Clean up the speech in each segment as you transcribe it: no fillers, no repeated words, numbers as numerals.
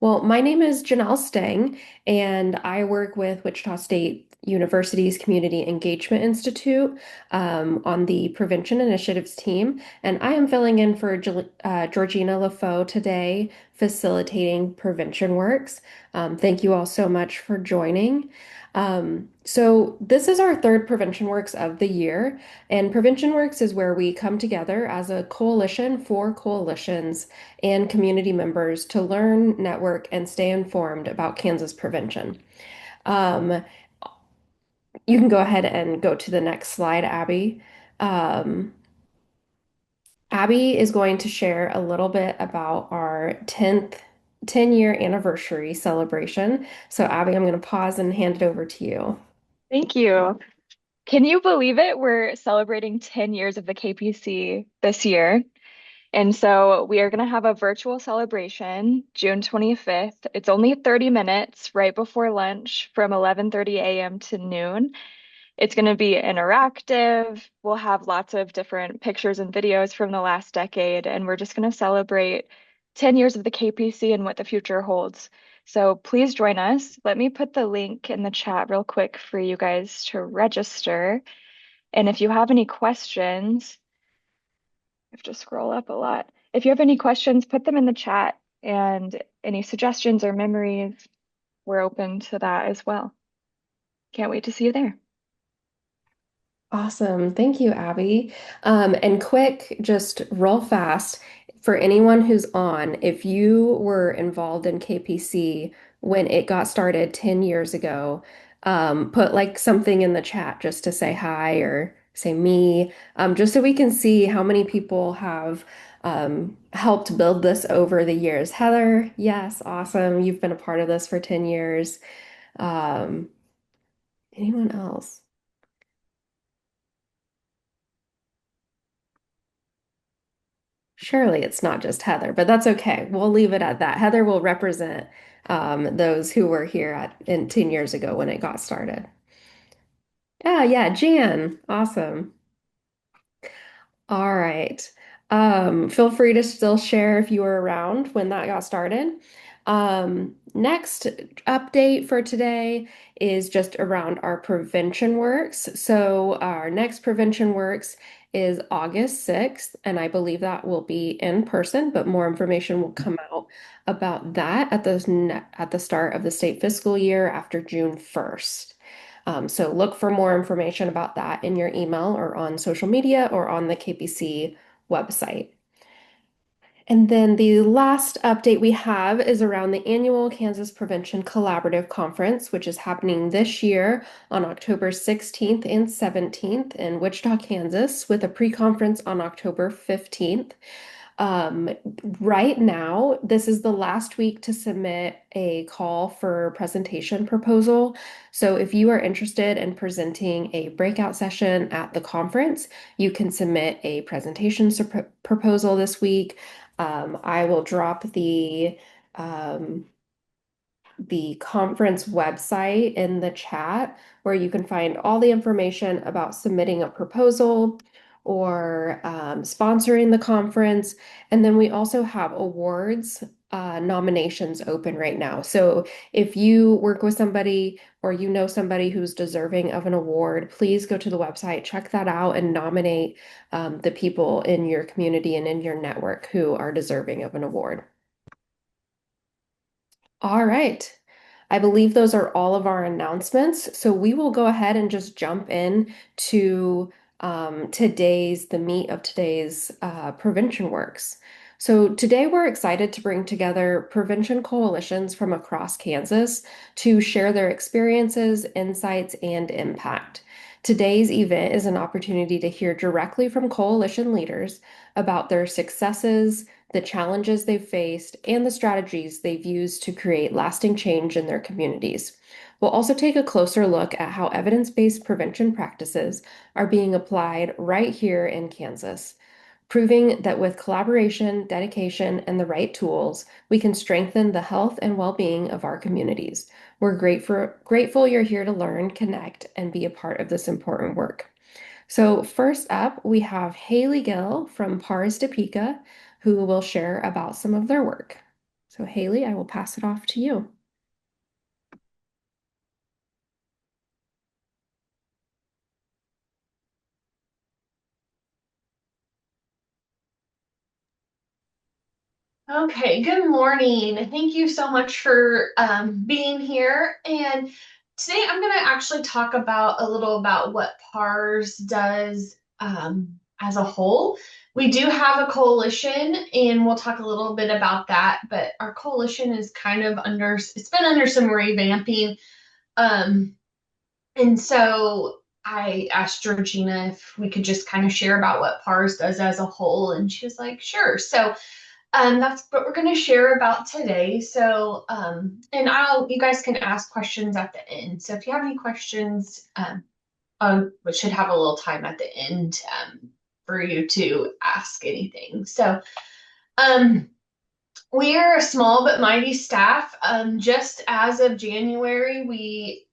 Well, my name is Janelle Stang, and I work with Wichita State University's Community Engagement Institute on the Prevention Initiatives team. And I am filling in for Georgina LaFoe today, facilitating PreventionWorks. Thank you all so much for joining. So this is our third PreventionWorks of the year, and PreventionWorks is where we come together as a coalition for coalitions and community members to learn, network, and stay informed about Kansas prevention. Um, you can go ahead and go to the next slide, Abby. Um, Abby is going to share a little bit about our 10-year anniversary celebration. So, Abby, I'm going to pause and hand it over to you. Thank you. Can you believe it? We're celebrating 10 years of the KPC this year. And so we are going to have a virtual celebration June 25th. It's only 30 minutes right before lunch from 11:30 a.m. to noon. It's going to be interactive. We'll have lots of different pictures and videos from the last decade, and we're just going to celebrate 10 years of the KPC and what the future holds. So please join us. Let me put the link in the chat real quick for you guys to register. And if you have any questions, I have to scroll up a lot. If you have any questions, put them in the chat, and any suggestions or memories, we're open to that as well. Can't wait to see you there. Awesome. Thank you, Abby. And quick, just real fast, for anyone who's on, if you were involved in KPC when it got started 10 years ago, put like something in the chat just to say hi or say me, just so we can see how many people have helped build this over the years. Heather, yes, awesome. You've been a part of this for 10 years. Um, anyone else? Surely it's not just Heather, but that's okay. We'll leave it at that. Heather will represent those who were here in 10 years ago when it got started. Yeah, Jan. Awesome. All right. Feel free to still share if you were around when that got started. Next update for today is just around our prevention works. So our next prevention works is August 6th, and I believe that will be in person, but more information will come out about that at the start of the state fiscal year after June 1st. So look for more information about that in your email or on social media or on the KPC website. And then the last update we have is around the annual Kansas Prevention Collaborative Conference, which is happening this year on October 16th and 17th in Wichita, Kansas, with a pre-conference on October 15th. Um, right now, this is the last week to submit a call for presentation proposal. So if you are interested in presenting a breakout session at the conference, you can submit a presentation proposal this week. I will drop um, the conference website in the chat where you can find all the information about submitting a proposal or sponsoring the conference. And then we also have awards nominations open right now. So if you work with somebody or you know somebody who's deserving of an award, please go to the website, check that out, and nominate the people in your community and in your network who are deserving of an award. All right. I believe those are all of our announcements. So we will go ahead and just jump in to the meat of today's prevention works. So today we're excited to bring together prevention coalitions from across Kansas to share their experiences, insights, and impact. Today's event is an opportunity to hear directly from coalition leaders about their successes, the challenges they've faced, and the strategies they've used to create lasting change in their communities. We'll also take a closer look at how evidence-based prevention practices are being applied right here in Kansas, proving that with collaboration, dedication, and the right tools, we can strengthen the health and well-being of our communities. We're grateful you're here to learn, connect, and be a part of this important work. So first up, we have Haley Gill from Topeka, who will share about some of their work. So Haley, I will pass it off to you. Okay, good morning. Thank you so much for being here. And today I'm going to actually talk about a little about what PARS does as a whole. We do have a coalition, and we'll talk a little bit about that. But our coalition is kind of it's been under some revamping. Um, and so I asked Georgina if we could just kind of share about what PARS does as a whole, and she was like, sure. So that's what we're going to share about today. So, and you guys can ask questions at the end. So if you have any questions, we should have a little time at the end, for you to ask anything. So, um, we are a small but mighty staff. Just as of January, we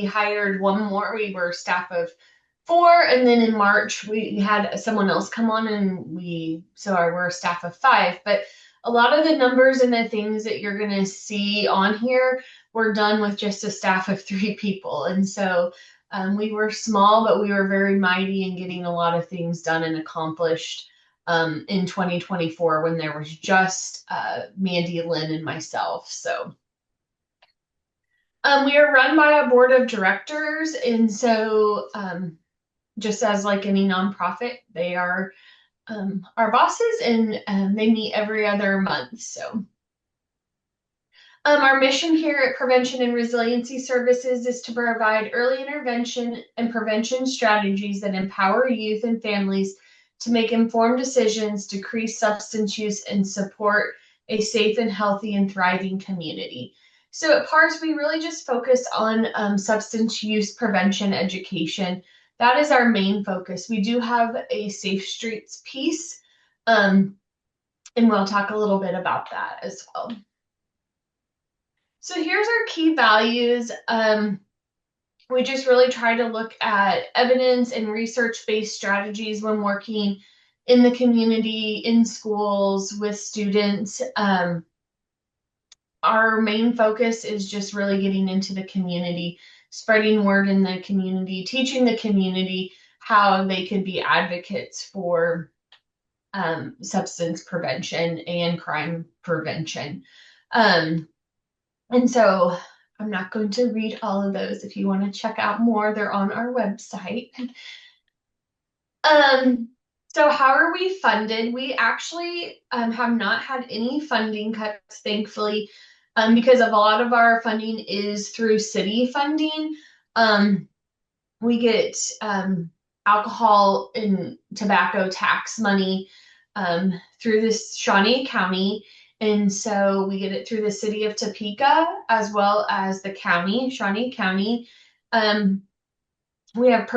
hired one more. We were a staff of four, and then in March we had someone else come on, and we're a staff of five. But a lot of the numbers and the things that you're gonna see on here were done with just a staff of three people, and so we were small, but we were very mighty in getting a lot of things done and accomplished in 2024 when there was just Mandy, Lynn, and myself. So we are run by a board of directors, and so just as like any nonprofit, they are our bosses, and they meet every other month. So our mission here at Prevention and Resiliency Services is to provide early intervention and prevention strategies that empower youth and families to make informed decisions, decrease substance use, and support a safe and healthy and thriving community. So at PARS, we really just focus on substance use prevention education. That is our main focus. We do have a safe streets piece, and we'll talk a little bit about that as well. So here's our key values. We just really try to look at evidence and research-based strategies when working in the community, in schools, with students. Our main focus is just really getting into the community, spreading word in the community, teaching the community how they could be advocates for substance prevention and crime prevention. And so I'm not going to read all of those. If you want to check out more, they're on our website. So how are we funded? We actually have not had any funding cuts, thankfully, because a lot of our funding is through city funding. We get alcohol and tobacco tax money through this Shawnee County. And so we get it through the city of Topeka as well as the county, Shawnee County. We have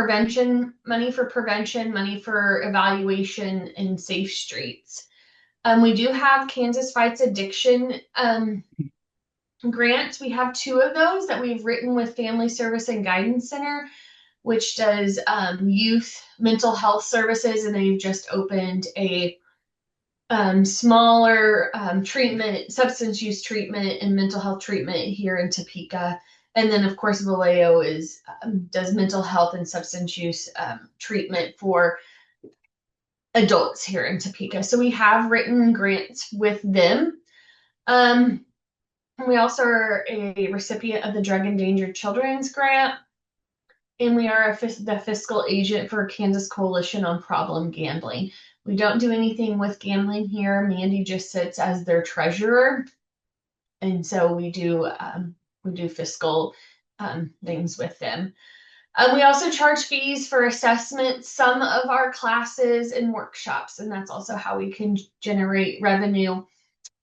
money for prevention, money for evaluation, and safe streets. We do have Kansas Fights Addiction grants. We have two of those that we've written with Family Service and Guidance Center, which does youth mental health services, and they've just opened a smaller substance use treatment and mental health treatment here in Topeka. And then, of course, Vallejo does mental health and substance use treatment for adults here in Topeka. So we have written grants with them. We also are a recipient of the Drug Endangered Children's Grant, and we are the fiscal agent for Kansas Coalition on Problem Gambling. We don't do anything with gambling here. Mandy just sits as their treasurer, and so we do fiscal things with them. We also charge fees for assessments, some of our classes and workshops, and that's also how we can generate revenue.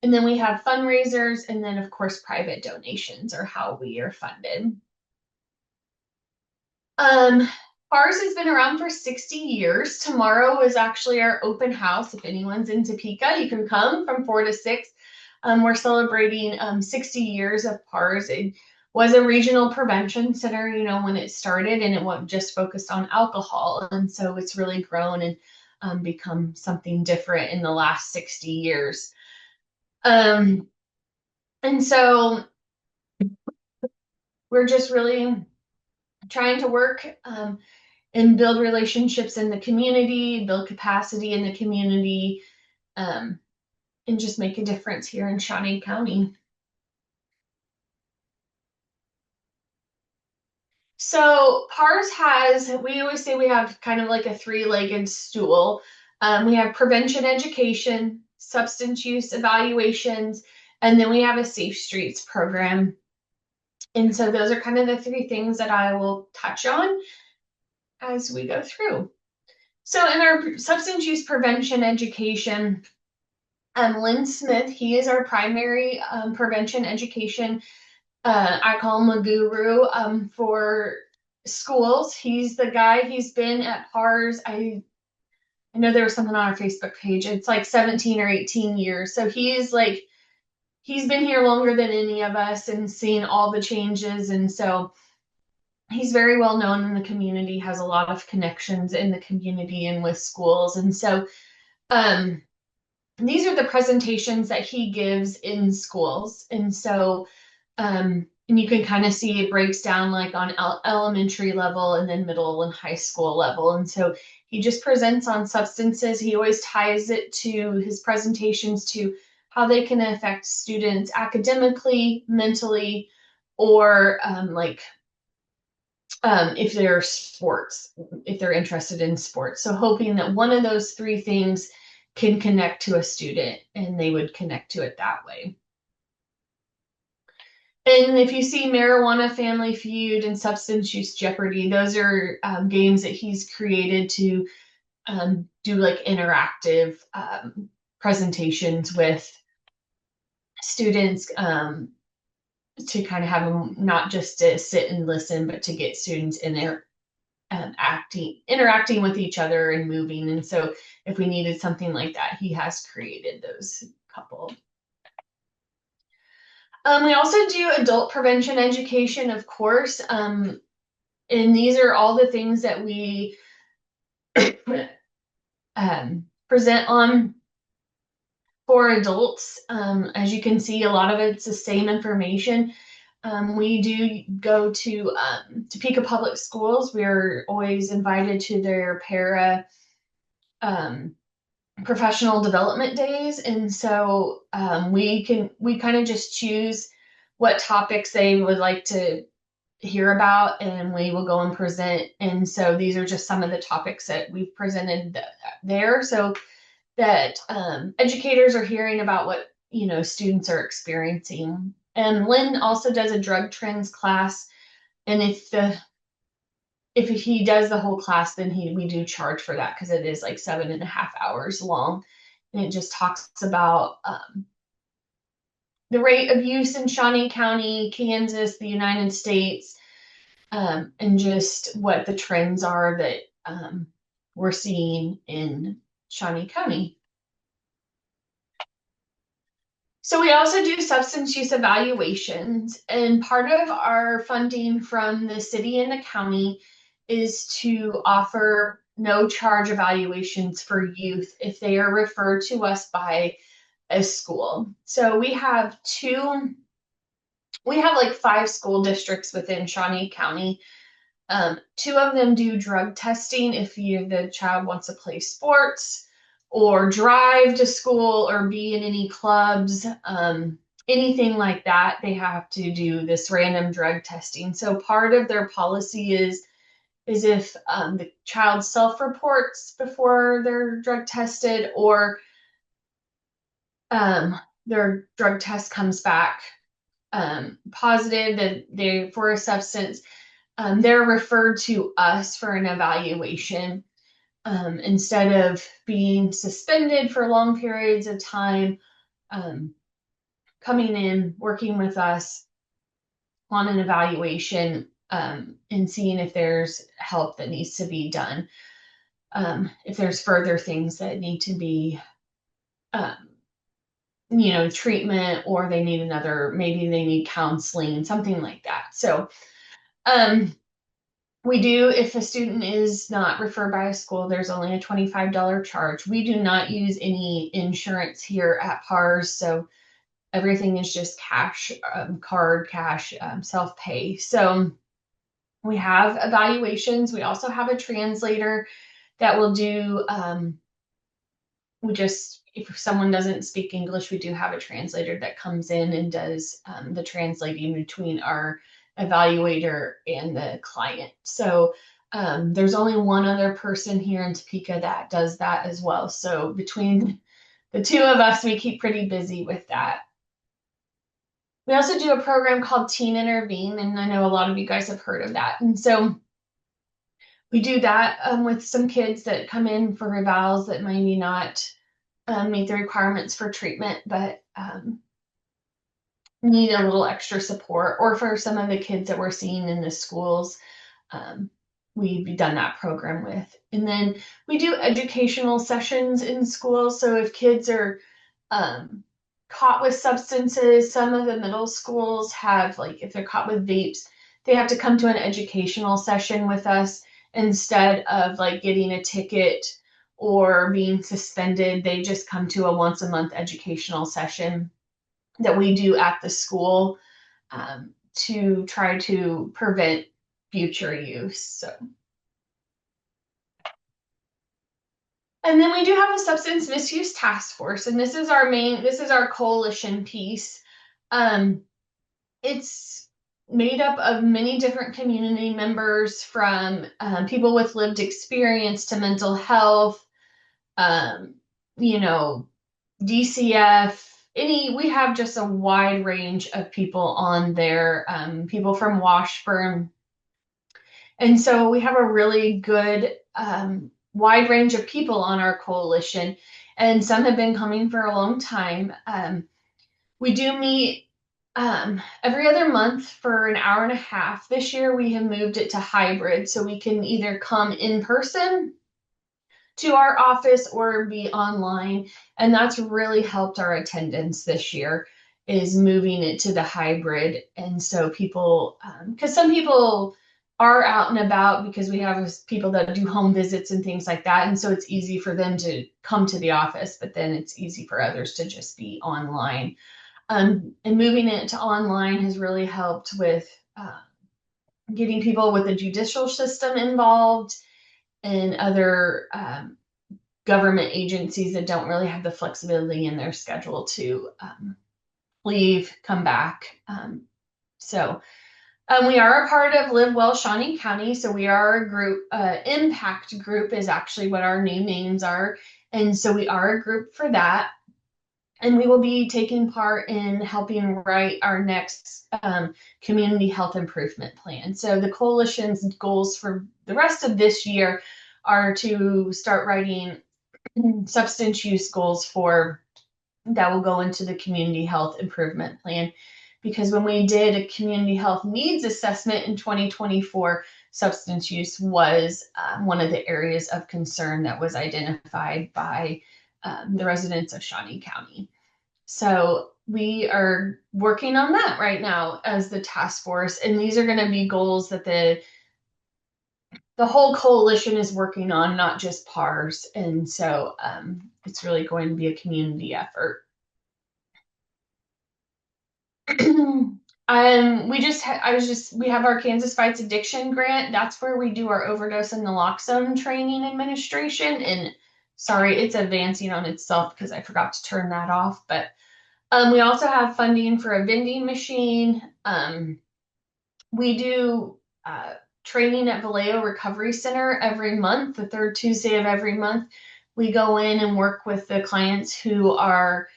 And then we have fundraisers, and then of course private donations are how we are funded. PARS has been around for 60 years. Tomorrow is actually our open house. If anyone's in Topeka, you can come from 4 to 6. We're celebrating 60 years of PARS. It was a regional prevention center, when it started, and it wasn't just focused on alcohol. And so it's really grown and become something different in the last 60 years. Um, and so we're just really trying to work and build relationships in the community, build capacity in the community, um, and just make a difference here in Shawnee County. So PARS has, we always say we have kind of like a three-legged stool. We have prevention education, substance use evaluations, and then we have a safe streets program. And so those are kind of the three things that I will touch on as we go through. So in our substance use prevention education, Lynn Smith, he is our primary prevention education. I call him a guru for schools. He's the guy, he's been at PARS. I know there was something on our Facebook page. It's like 17 or 18 years. So he's been here longer than any of us and seen all the changes. And so he's very well known in the community, has a lot of connections in the community and with schools. And so these are the presentations that he gives in schools. And so and you can kind of see it breaks down like on elementary level and then middle and high school level. And so he just presents on substances. He always ties it to his presentations to how they can affect students academically, mentally, or if they're if they're interested in sports. So hoping that one of those three things can connect to a student and they would connect to it that way. And if you see Marijuana Family Feud and Substance Use Jeopardy, those are games that he's created to do like interactive presentations with students to kind of have them not just to sit and listen, but to get students in there interacting with each other and moving. And so if we needed something like that, he has created those couple. We also do adult prevention education, of course. And these are all the things that we present on for adults. As you can see, a lot of it's the same information. We do go to Topeka Public Schools. We're always invited to their professional development days, and so we kind of just choose what topics they would like to hear about, and we will go and present. And so these are just some of the topics that we've presented there, so that educators are hearing about what students are experiencing. And Lynn also does a drug trends class, and if he does the whole class, then we do charge for that because it is like 7.5 hours long. And it just talks about the rate of use in Shawnee County, Kansas, the United States, and just what the trends are that we're seeing in Shawnee County. So we also do substance use evaluations, and part of our funding from the city and the county is to offer no charge evaluations for youth if they are referred to us by a school. So we have like 5 school districts within Shawnee County. 2 of them do drug testing if the child wants to play sports or drive to school or be in any clubs, anything like that. They have to do this random drug testing. So part of their policy is if the child self-reports before they're drug tested, or their drug test comes back positive that they for a substance, they're referred to us for an evaluation instead of being suspended for long periods of time. Coming in, working with us on an evaluation, and seeing if there's help that needs to be done. If there's further things that need to be, treatment, or they need maybe they need counseling, something like that. So, we do, if a student is not referred by a school, there's only a $25 charge. We do not use any insurance here at PARS, so everything is just cash, card, cash, self-pay. So we have evaluations. We also have a translator that will do, if someone doesn't speak English, we do have a translator that comes in and does the translating between our evaluator and the client. So there's only one other person here in Topeka that does that as well. So between the two of us, we keep pretty busy with that. We also do a program called Teen Intervene, and I know a lot of you guys have heard of that. And so we do that with some kids that come in for revals that maybe not meet the requirements for treatment, but need a little extra support, or for some of the kids that we're seeing in the schools, we've done that program with. And then we do educational sessions in schools. So if kids are caught with substances, some of the middle schools have, like, if they're caught with vapes, they have to come to an educational session with us instead of like getting a ticket or being suspended. They just come to a once a month educational session that we do at the school to try to prevent future use. So, and then we do have a substance misuse task force, and this is our coalition piece. It's made up of many different community members, from people with lived experience to mental health, you know, DCF, we have just a wide range of people on there, people from Washburn. And so we have a really good wide range of people on our coalition, and some have been coming for a long time. We do meet every other month for an hour and a half. This year we have moved it to hybrid, so we can either come in person to our office or be online. And that's really helped our attendance this year, is moving it to the hybrid. And so people, because some people are out and about, because we have people that do home visits and things like that. And so it's easy for them to come to the office, but then it's easy for others to just be online. And moving it to online has really helped with getting people with the judicial system involved and other government agencies that don't really have the flexibility in their schedule to leave, come back. We are a part of LiveWell Shawnee County, so we are a group. Impact Group is actually what our new names are, and so we are a group for that. And we will be taking part in helping write our next community health improvement plan. So the coalition's goals for the rest of this year are to start writing substance use goals that will go into the community health improvement plan. Because when we did a community health needs assessment in 2024, substance use was one of the areas of concern that was identified by the residents of Shawnee County. So we are working on that right now as the task force, and these are going to be goals that the whole coalition is working on, not just PARS. And so it's really going to be a community effort. We have our Kansas Fights Addiction grant. That's where we do our overdose and naloxone training administration. And sorry, it's advancing on itself because I forgot to turn that off. But we also have funding for a vending machine. We do training at Vallejo Recovery Center every month, the third Tuesday of every month. We go in and work with the clients who are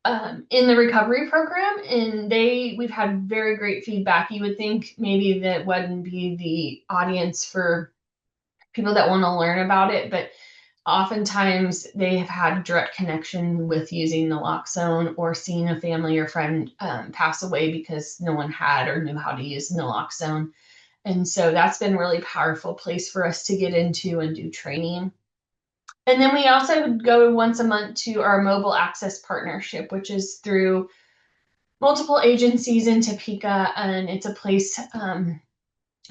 in the recovery program, and we've had very great feedback. You would think maybe that wouldn't be the audience for people that want to learn about it, but oftentimes they have had a direct connection with using naloxone, or seeing a family or friend pass away because no one had or knew how to use naloxone. And so that's been a really powerful place for us to get into and do training. And then we also go once a month to our mobile access partnership, which is through multiple agencies in Topeka. And it's a place,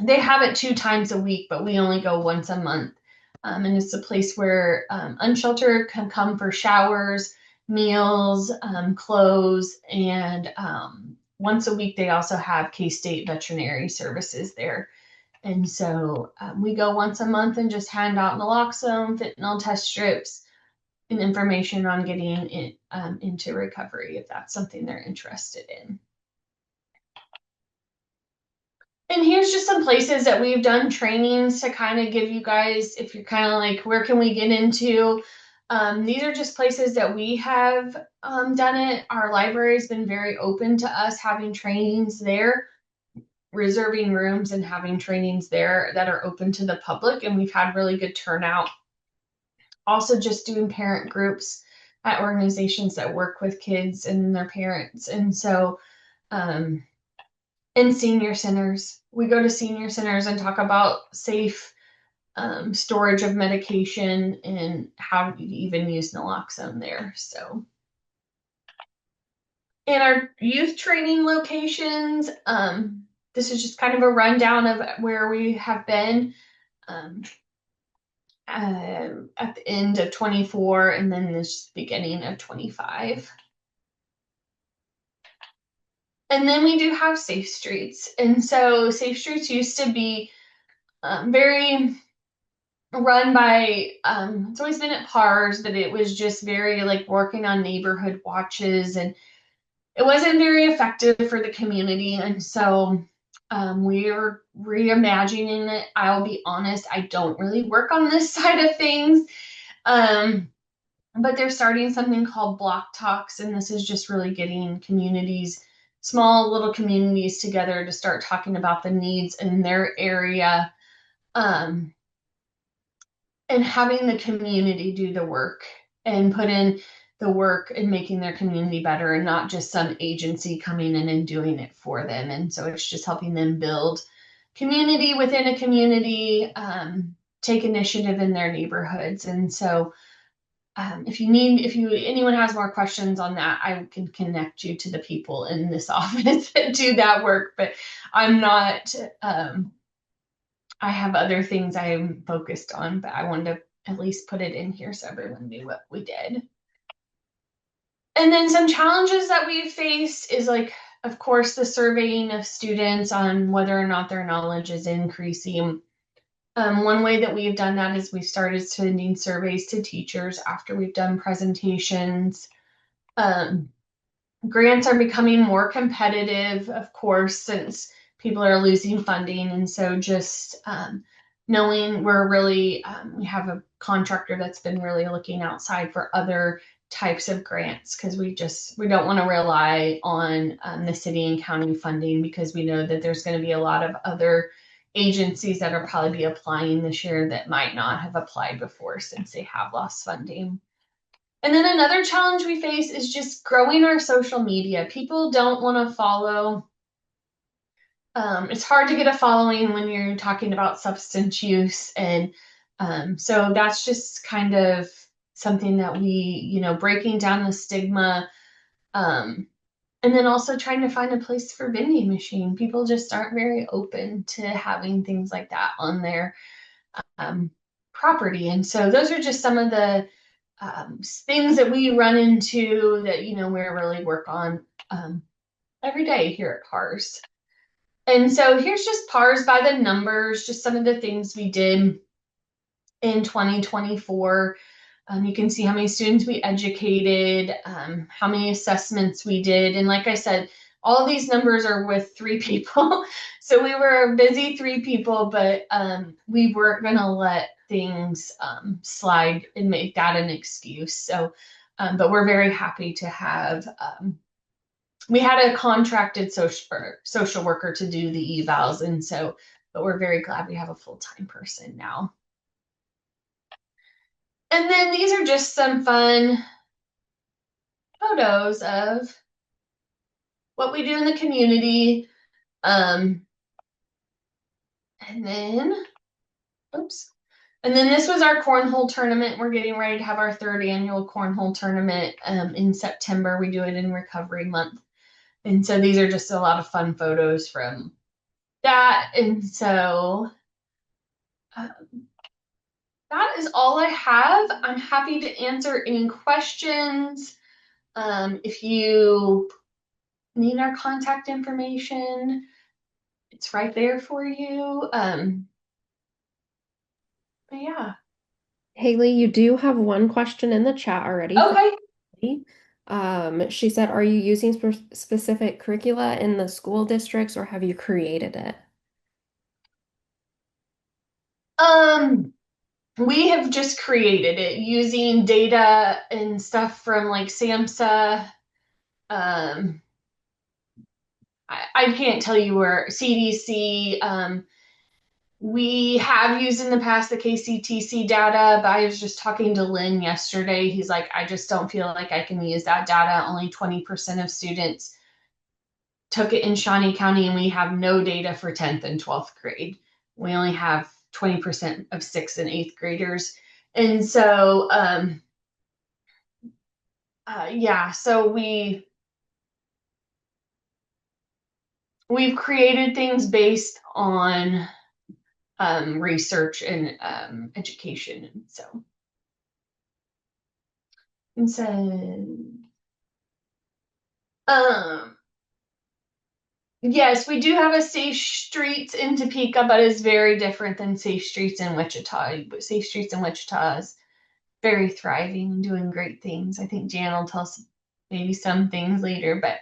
they have it 2 times a week, but we only go once a month. And it's a place where unsheltered can come for showers, meals, clothes, and once a week they also have K-State veterinary services there. And so we go once a month and just hand out naloxone, fentanyl test strips, and information on getting into recovery if that's something they're interested in. And here's just some places that we've done trainings to kind of give you guys, if you're kind of like, where can we get into? These are just places that we have done it. Our library has been very open to us having trainings there, reserving rooms and having trainings there that are open to the public. And we've had really good turnout. Also just doing parent groups at organizations that work with kids and their parents. And so, in senior centers, we go to senior centers and talk about safe storage of medication and how to even use naloxone there. So, in our youth training locations, this is just kind of a rundown of where we have been at the end of 24 and then this beginning of 25. And then we do have Safe Streets. And so Safe Streets used to be very run by, it's always been at PARS, but it was just very like working on neighborhood watches, and it wasn't very effective for the community. And so we are reimagining it. I'll be honest, I don't really work on this side of things. But they're starting something called Block Talks, and this is just really getting communities, small little communities together to start talking about the needs in their area, and having the community do the work and put in the work in making their community better, and not just some agency coming in and doing it for them. And so it's just helping them build community within a community, take initiative in their neighborhoods. And so if anyone has more questions on that, I can connect you to the people in this office that do that work, but I'm not, I have other things I'm focused on, but I wanted to at least put it in here so everyone knew what we did. And then some challenges that we faced is, like, of course, the surveying of students on whether or not their knowledge is increasing. One way that we've done that is we started sending surveys to teachers after we've done presentations. Grants are becoming more competitive, of course, since people are losing funding. And so just knowing we're really, we have a contractor that's been really looking outside for other types of grants, because we don't want to rely on the city and county funding, because we know that there's going to be a lot of other agencies that will probably be applying this year that might not have applied before since they have lost funding. And then another challenge we face is just growing our social media. People don't want to follow. It's hard to get a following when you're talking about substance use. And so that's just kind of something that we, breaking down the stigma. And then also trying to find a place for vending machine. People just aren't very open to having things like that on their property. And so those are just some of the things that we run into that, we really work on every day here at PARS. And so here's just PARS by the numbers, just some of the things we did in 2024. You can see how many students we educated, how many assessments we did. And like I said, all these numbers are with 3 people. So we were a busy 3 people, but we weren't going to let things slide and make that an excuse. So, but we're very happy to have, we had a contracted social worker to do the evals. And so, but we're very glad we have a full-time person now. And then these are just some fun photos of what we do in the community. And then, oops. And then this was our cornhole tournament. We're getting ready to have our 3rd annual cornhole tournament in September. We do it in Recovery Month. And so these are just a lot of fun photos from that. And so that is all I have. I'm happy to answer any questions. If you need our contact information, it's right there for you. But yeah. Haley, you do have one question in the chat already from Okay. Haley. She said, are you using specific curricula in the school districts or have you created it? Um, we have just created it using data and stuff from like SAMHSA. Um, I can't tell you where CDC. We have used in the past the KCTC data, but I was just talking to Lynn yesterday. He's like, I just don't feel like I can use that data. Only 20% of students took it in Shawnee County, and we have no data for 10th and 12th grade. We only have 20% of 6th and 8th graders. And so, yeah, so we've created things based on research and education. And so, um, yes, we do have a Safe Streets in Topeka, but it's very different than Safe Streets in Wichita. But Safe Streets in Wichita is very thriving and doing great things. I think Jan will tell us maybe some things later, but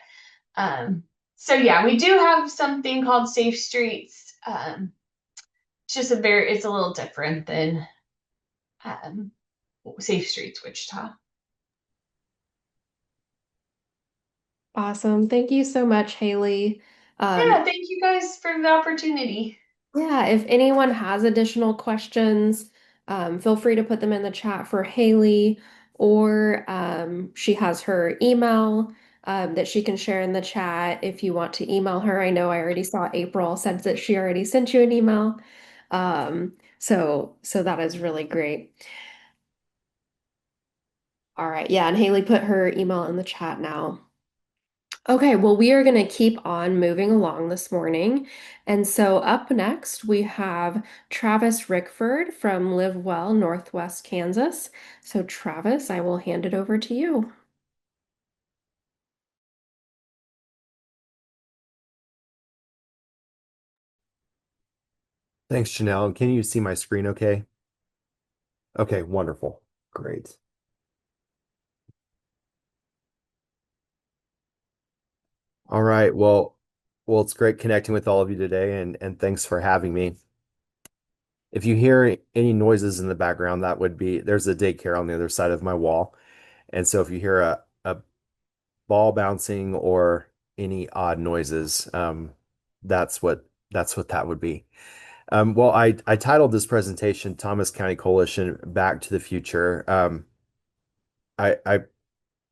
um, so yeah, we do have something called Safe Streets. It's just it's a little different than um, Safe Streets Wichita. Awesome. Thank you so much, Haley. Um, Yeah, thank you guys for the opportunity. Yeah, if anyone has additional questions, feel free to put them in the chat for Haley, or she has her email that she can share in the chat if you want to email her. I know I already saw April said that she already sent you an email. So that is really great. All right, yeah, and Haley put her email in the chat now. Okay, well, we are going to keep on moving along this morning. And so up next, we have Travis Rickford from LiveWell, Northwest Kansas. So, Travis, I will hand it over to you. Thanks, Janelle. Can you see my screen okay? Okay, wonderful. Great. All right. Well, it's great connecting with all of you today and thanks for having me. If you hear any noises in the background, that would be there's a daycare on the other side of my wall. And so if you hear a ball bouncing or any odd noises, that's what that would be. Well, I titled this presentation Thomas County Coalition Back to the Future. I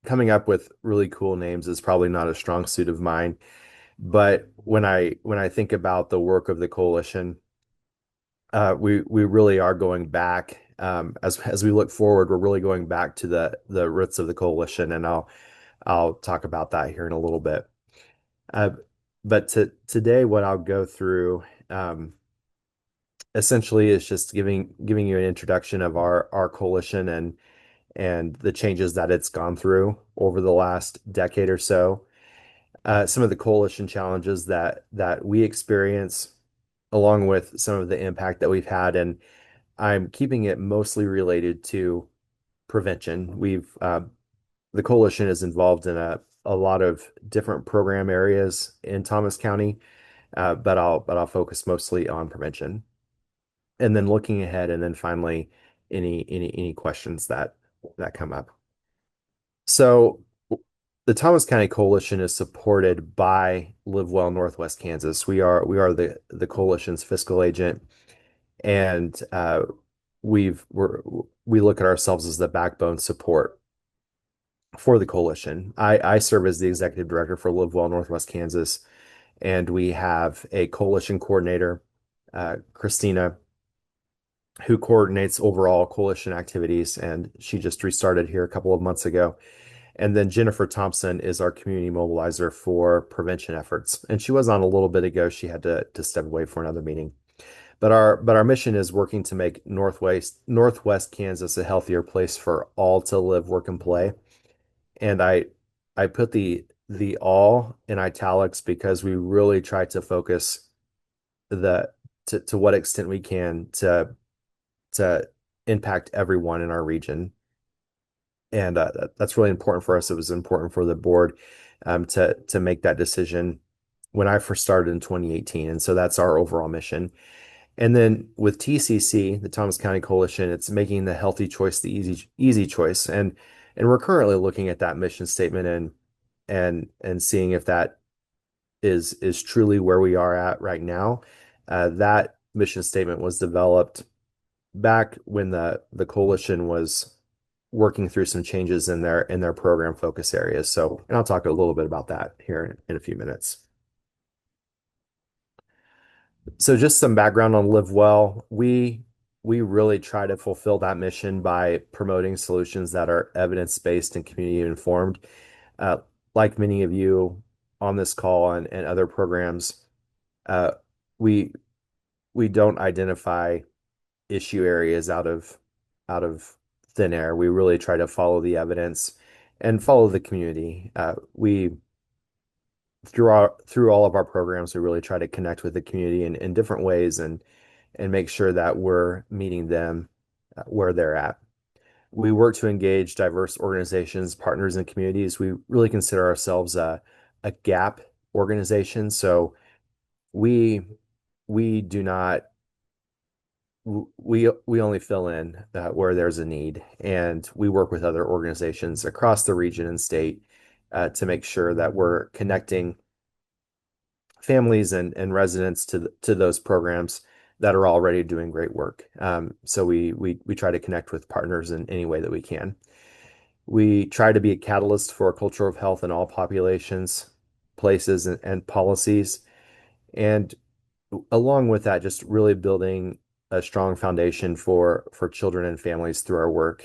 coming up with really cool names is probably not a strong suit of mine. But when I think about the work of the coalition, we really are going back. As we look forward, we're really going back to the roots of the coalition, and I'll talk about that here in a little bit. Uh, but today, what I'll go through essentially is just giving you an introduction of our coalition and the changes that it's gone through over the last decade or so. Some of the coalition challenges that we experience, along with some of the impact that we've had, and I'm keeping it mostly related to prevention. The coalition is involved in a lot of different program areas in Thomas County, but I'll focus mostly on prevention, and then looking ahead, and then finally any questions that come up. So the Thomas County Coalition is supported by LiveWell Northwest Kansas. We are the coalition's fiscal agent, and we look at ourselves as the backbone support for the coalition. I serve as the executive director for LiveWell Northwest Kansas, and we have a coalition coordinator, Christina, who coordinates overall coalition activities, and she just restarted here a couple of months ago. And then Jennifer Thompson is our community mobilizer for prevention efforts. And she was on a little bit ago. She had to step away for another meeting. But our mission is working to make Northwest Kansas a healthier place for all to live, work, and play. And I put the all in italics because we really try to focus the to what extent we can to impact everyone in our region. And that's really important for us. It was important for the board to make that decision when I first started in 2018. And so that's our overall mission. And then with TCC, the Thomas County Coalition, it's making the healthy choice the easy choice. And we're currently looking at that mission statement and seeing if that is truly where we are at right now. That mission statement was developed back when the coalition was working through some changes in their program focus areas. So, and I'll talk a little bit about that here in a few minutes. So just some background on LiveWell. We really try to fulfill that mission by promoting solutions that are evidence-based and community informed. Uh, like many of you on this call and other programs, uh, we we don't identify issue areas out of thin air. We really try to follow the evidence and follow the community. We through all of our programs, we really try to connect with the community in different ways and make sure that we're meeting them where they're at. We work to engage diverse organizations, partners, and communities. We really consider ourselves a gap organization. So we we do not we only fill in where there's a need, and we work with other organizations across the region and state to make sure that we're connecting families and residents to those programs that are already doing great work. So we try to connect with partners in any way that we can. We try to be a catalyst for a culture of health in all populations, places, and policies. And along with that, just really building a strong foundation for children and families through our work,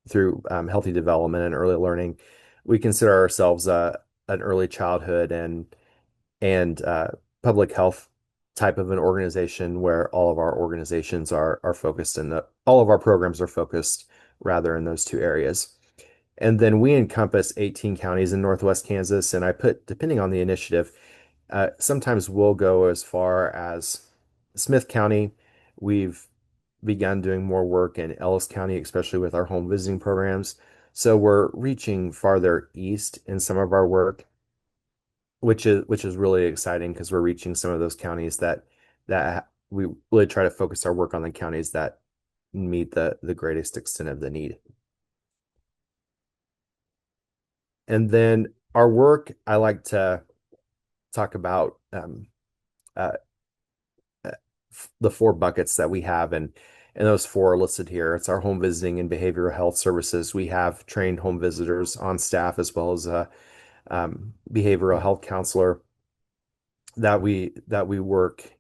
through healthy development and early learning. We consider ourselves an early childhood and public health type of an organization where all of our organizations are focused in all of our programs are focused rather in those two areas. And then we encompass 18 counties in Northwest Kansas, and I put, depending on the initiative, sometimes we'll go as far as Smith County. We've begun doing more work in Ellis County, especially with our home visiting programs. So we're reaching farther east in some of our work, which is really exciting because we're reaching some of those counties that we really try to focus our work on the counties that meet the greatest extent of the need. And then our work, I like to talk about uh, the four buckets that we have, and those four are listed here. It's our home visiting and behavioral health services. We have trained home visitors on staff as well as a behavioral health counselor that we work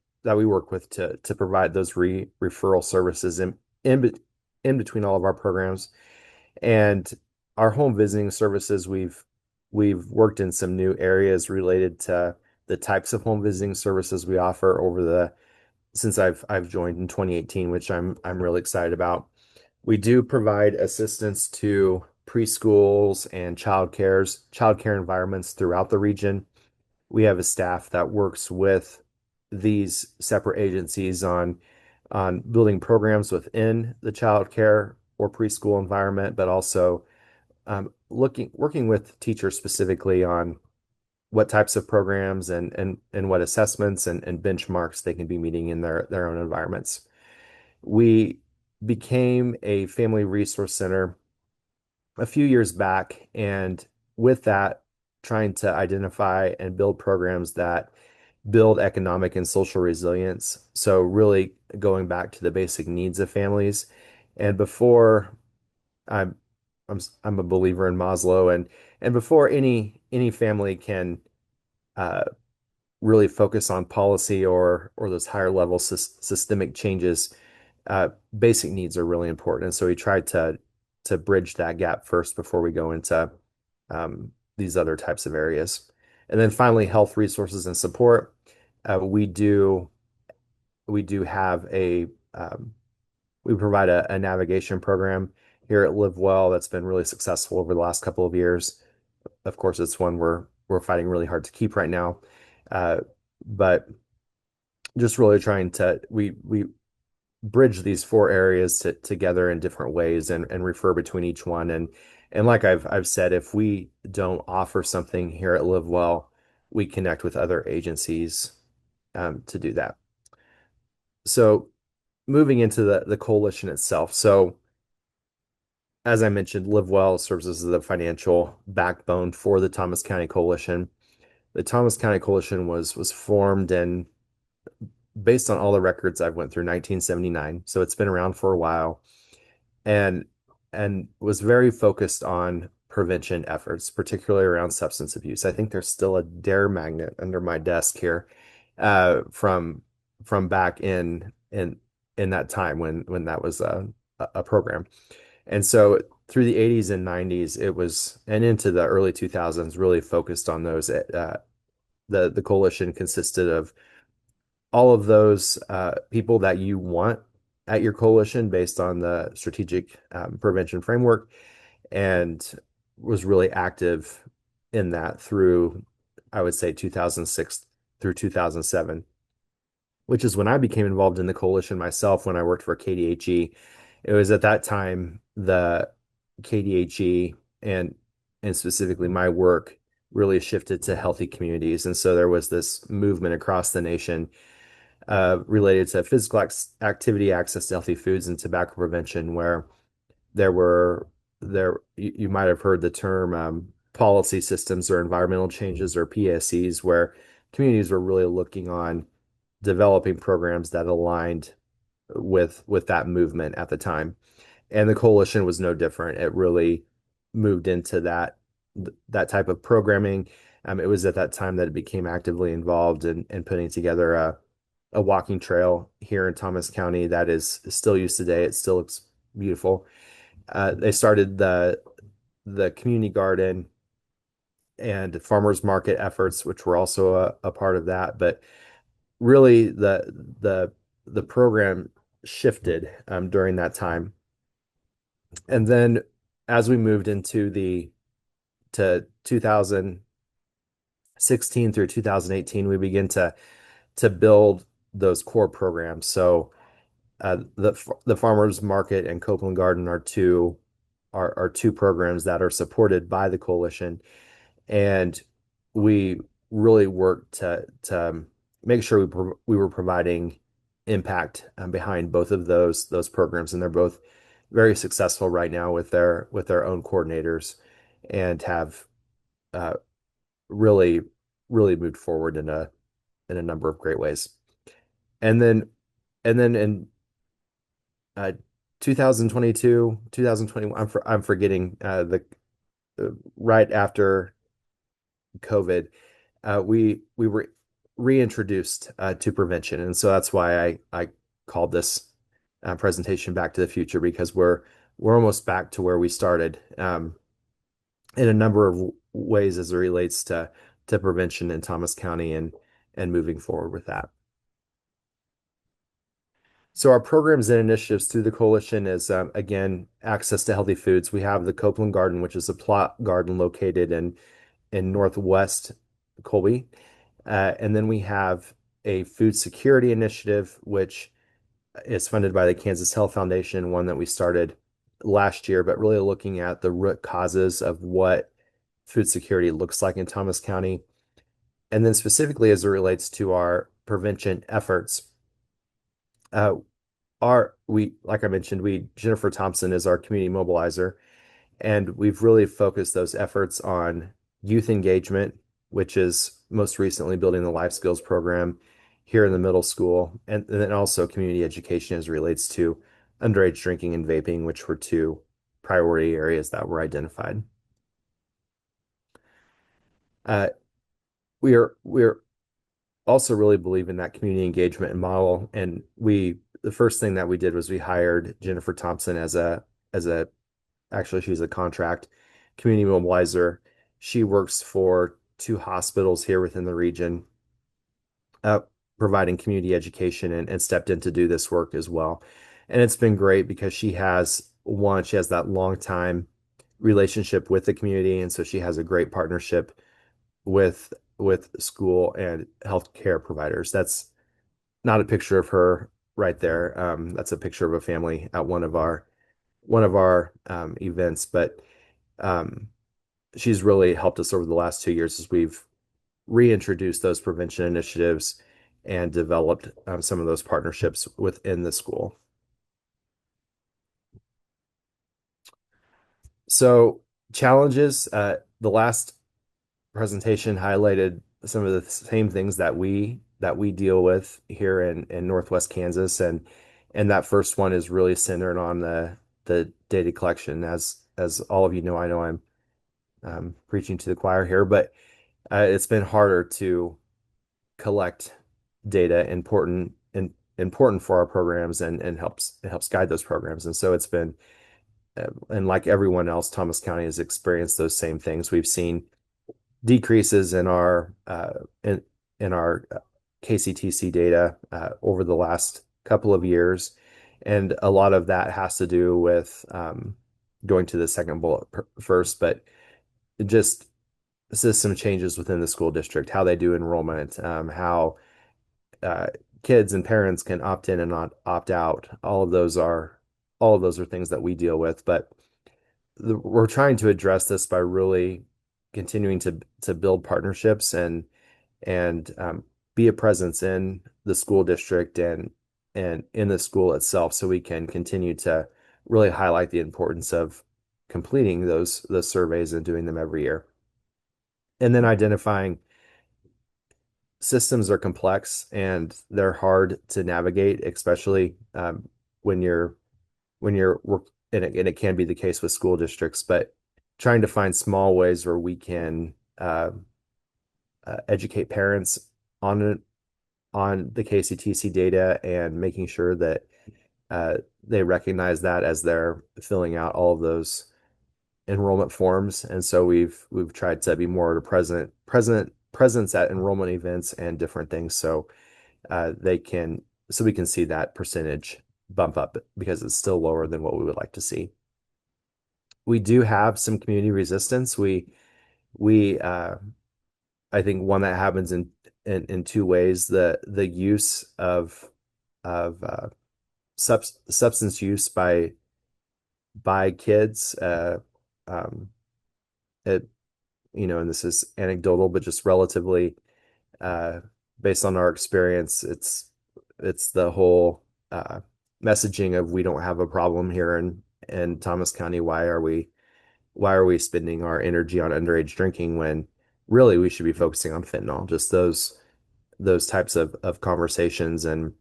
with to provide those referral services in between all of our programs. And our home visiting services, we've worked in some new areas related to the types of home visiting services we offer over the since I've joined in 2018, which I'm really excited about. We do provide assistance to preschools and childcare environments throughout the region. We have a staff that works with these separate agencies on building programs within the childcare or preschool environment, but also working with teachers specifically on what types of programs and what assessments and benchmarks they can be meeting in their own environments. We became a family resource center a few years back, and with that, trying to identify and build programs that build economic and social resilience. So really going back to the basic needs of families. And before I'm I'm a believer in Maslow, and before any family can uh, really focus on policy or those higher level systemic changes, uh, basic needs are really important. And so we tried to bridge that gap first before we go into these other types of areas. And then finally, health resources and support. We do have we provide a navigation program here at LiveWell that's been really successful over the last couple of years. of course, it's one we're fighting really hard to keep right now. Uh, but just really trying to we bridge these four areas together in different ways and refer between each one. And like I've said, if we don't offer something here at LiveWell, we connect with other agencies to do that. So moving into the coalition itself. So as I mentioned, LiveWell serves as the financial backbone for the Thomas County Coalition. The Thomas County Coalition was formed and based on all the records I've went through 1979. So it's been around for a while and was very focused on prevention efforts, particularly around substance abuse. I think there's still a dare magnet under my desk here from back in that time when that was a program. And so through the 80s and 90s, it was and into the early 2000s really focused on those. The coalition consisted of all of those people that you want at your coalition based on the strategic prevention framework and was really active in that through, I would say, 2006 through 2007, which is when I became involved in the coalition myself when I worked for KDHE. It was at that time the KDHE and specifically my work really shifted to healthy communities. And so there was this movement across the nation related to physical activity, access to healthy foods, and tobacco prevention, where there were you might have heard the term policy systems or environmental changes or PSEs, where communities were really looking on developing programs that aligned with that movement at the time. And the coalition was no different. It really moved into that type of programming. It was at that time that it became actively involved in putting together a walking trail here in Thomas County that is still used today. It still looks beautiful. They started the community garden and farmers market efforts, which were also a part of that. But really, the program shifted during that time. And then as we moved into the to 2016 through 2018, we begin to build those core programs. So the farmers market and Copeland Garden are two programs that are supported by the coalition, and we really worked to make sure we were providing impact behind both of those programs, and they're both very successful right now with their own coordinators and have uh, really moved forward in a number of great ways. And then in uh, 2022, 2021, I'm forgetting the right after COVID, we were reintroduced to prevention, and so that's why I called this presentation "Back to the Future" because we're almost back to where we started in a number of ways as it relates to prevention in Thomas County and moving forward with that. So our programs and initiatives through the coalition is again access to healthy foods. We have the Copeland Garden, which is a plot garden located in Northwest Colby. And then we have a food security initiative, which is funded by the Kansas Health Foundation, one that we started last year, but really looking at the root causes of what food security looks like in Thomas County. And then specifically as it relates to our prevention efforts, like I mentioned, Jennifer Thompson is our community mobilizer. And we've really focused those efforts on youth engagement, which is most recently building the life skills program here in the middle school, and then also community education as it relates to underage drinking and vaping, which were two priority areas that were identified. Uh, we're also really believe in that community engagement model, and the first thing that we did was we hired Jennifer Thompson as a actually, she's a contract community mobilizer. She works for two hospitals here within the region, uh, providing community education and stepped in to do this work as well. And it's been great because she has that long time relationship with the community, and so she has a great partnership with school and healthcare providers. That's not a picture of her right there. That's a picture of a family at one of our events, but um, she's really helped us over the last 2 years as we've reintroduced those prevention initiatives and developed some of those partnerships within the school. So challenges, the last presentation highlighted some of the same things that we deal with here in Northwest Kansas, and that first one is really centered on the data collection. As all of you know, I know I'm preaching to the choir here, but it's been harder to collect data important for our programs, and it helps guide those programs. And so it's been and like everyone else, Thomas County has experienced those same things. We've seen decreases in our KCTC data over the last couple of years, and a lot of that has to do with going to the second bullet first, but just system changes within the school district, how they do enrollment, how uh, kids and parents can opt in and not opt out. All of those are things that we deal with, but we're trying to address this by really continuing to build partnerships and be a presence in the school district and in the school itself, so we can continue to really highlight the importance of completing those surveys and doing them every year. And then identifying systems are complex and they're hard to navigate, especially when you're work and it can be the case with school districts, but trying to find small ways where we can educate parents on on the KCTC data, and making sure that they recognize that as they're filling out all of those enrollment forms. And so we've tried to be more of a presence at enrollment events and different things, so they can so we can see that percentage bump up, because it's still lower than what we would like to see. We do have some community resistance. We I think one that happens in two ways: the use of substance use by kids. Um, it and this is anecdotal, but just relatively uh, based on our experience, it's the whole messaging of, we don't have a problem here in Thomas County. Why are we spending our energy on underage drinking when really we should be focusing on fentanyl? Just those types of conversations, and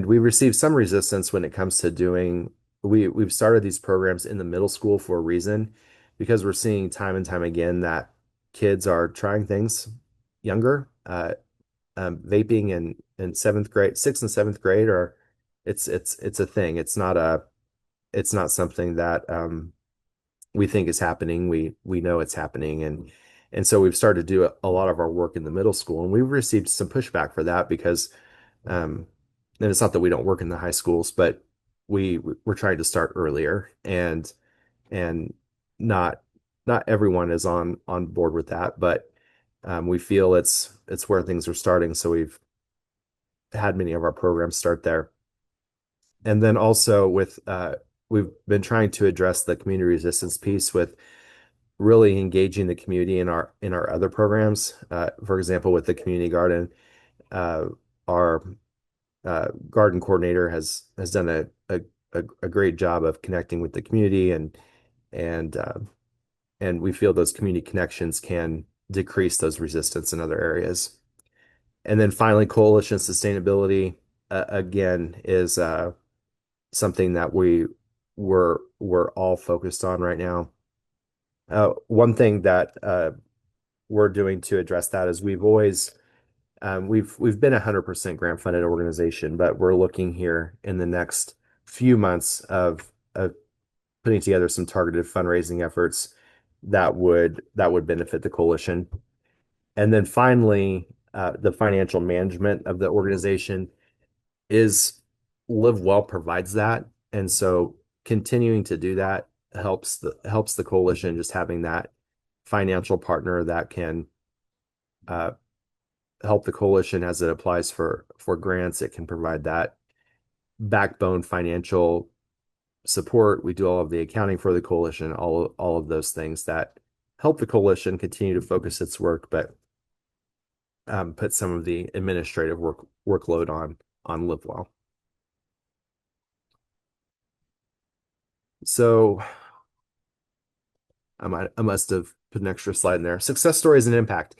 we receive some resistance when it comes to doing. We've started these programs in the middle school for a reason, because we're seeing time and time again that kids are trying things younger. Vaping in seventh grade, sixth and seventh grade, or it's a thing. It's not something that we think is happening. We know it's happening, and so we've started to do a lot of our work in the middle school, and we've received some pushback for that, because um, and it's not that we don't work in the high schools, but we're trying to start earlier, and not not everyone is on board with that, but we feel it's where things are starting, so we've had many of our programs start there. And then also we've been trying to address the community resistance piece with really engaging the community in our other programs. For example, with the community garden, uh, our garden coordinator has done a great job of connecting with the community, and and we feel those community connections can decrease those resistance in other areas. And then finally, coalition sustainability again is something that we're all focused on right now. One thing that we're doing to address that is we've been 100% grant funded organization, but we're looking here in the next few months of putting together some targeted fundraising efforts that would benefit the coalition. And then finally, the financial management of the organization is LiveWell provides that. And so continuing to do that helps the coalition just having that financial partner that can uh, help the coalition as it applies for grants. It can provide that backbone financial support. We do all of the accounting for the coalition, all of those things that help the coalition continue to focus its work, but put some of the administrative workload on LiveWell. So I must have put an extra slide in there. Success stories and impact.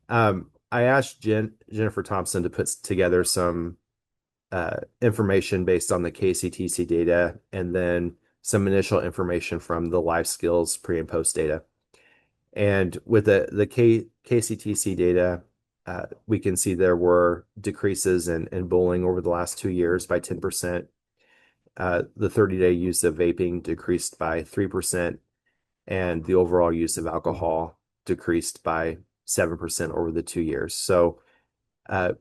I asked Jennifer Thompson to put together some information based on the KCTC data and then some initial information from the life skills pre and post data. And with the KCTC data, we can see there were decreases in bullying over the last 2 years by 10%. The 30-day use of vaping decreased by 3%, and the overall use of alcohol decreased by 7% over the 2 years. So uh,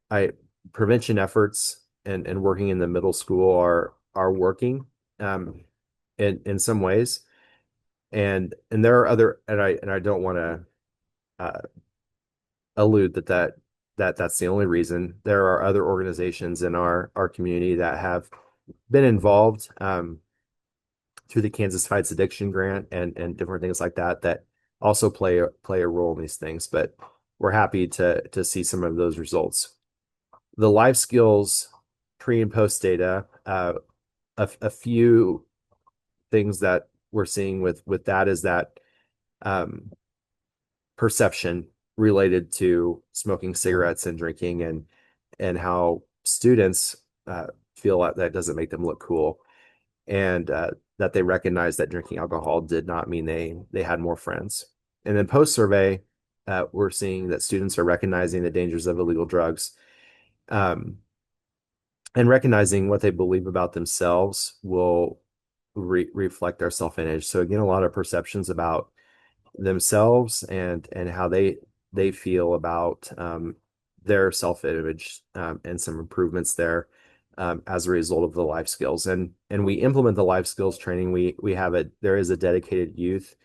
I prevention efforts and working in the middle school are working in some ways. And there are other, and I don't want to uh, allude that's the only reason. There are other organizations in our community that have been involved through the Kansas Fights Addiction Grant and different things like that that also play a role in these things. But we're happy to see some of those results. The life skills pre and post data, a few things that we're seeing with that is that um, perception related to smoking cigarettes and drinking and how students feel that doesn't make them look cool, and that they recognize that drinking alcohol did not mean they had more friends. And then post survey, we're seeing that students are recognizing the dangers of illegal drugs, um, and recognizing what they believe about themselves will reflect our self-image. So again, a lot of perceptions about themselves and how they feel about their self-image, and some improvements there as a result of the life skills. And we implement the life skills training. There is a dedicated youth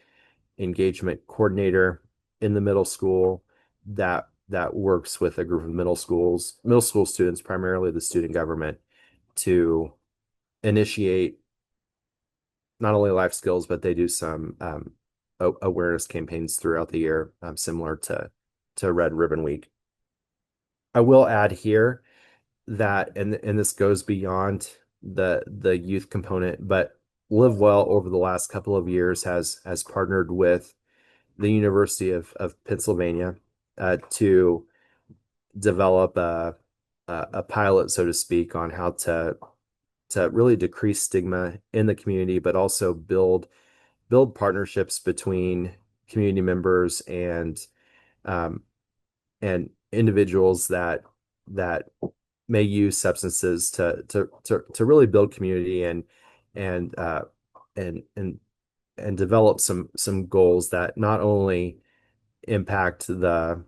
engagement coordinator in the middle school that works with a group of middle school students, primarily the student government, to initiate not only life skills, but they do some awareness campaigns throughout the year, similar to Red Ribbon Week. I will add here that, and this goes beyond the youth component, but LiveWell over the last couple of years has partnered with the University of Pennsylvania to develop a pilot, so to speak, on how to really decrease stigma in the community, but also build partnerships between community members um, and individuals that may use substances to really build community and uh, and and develop some goals that not only impact the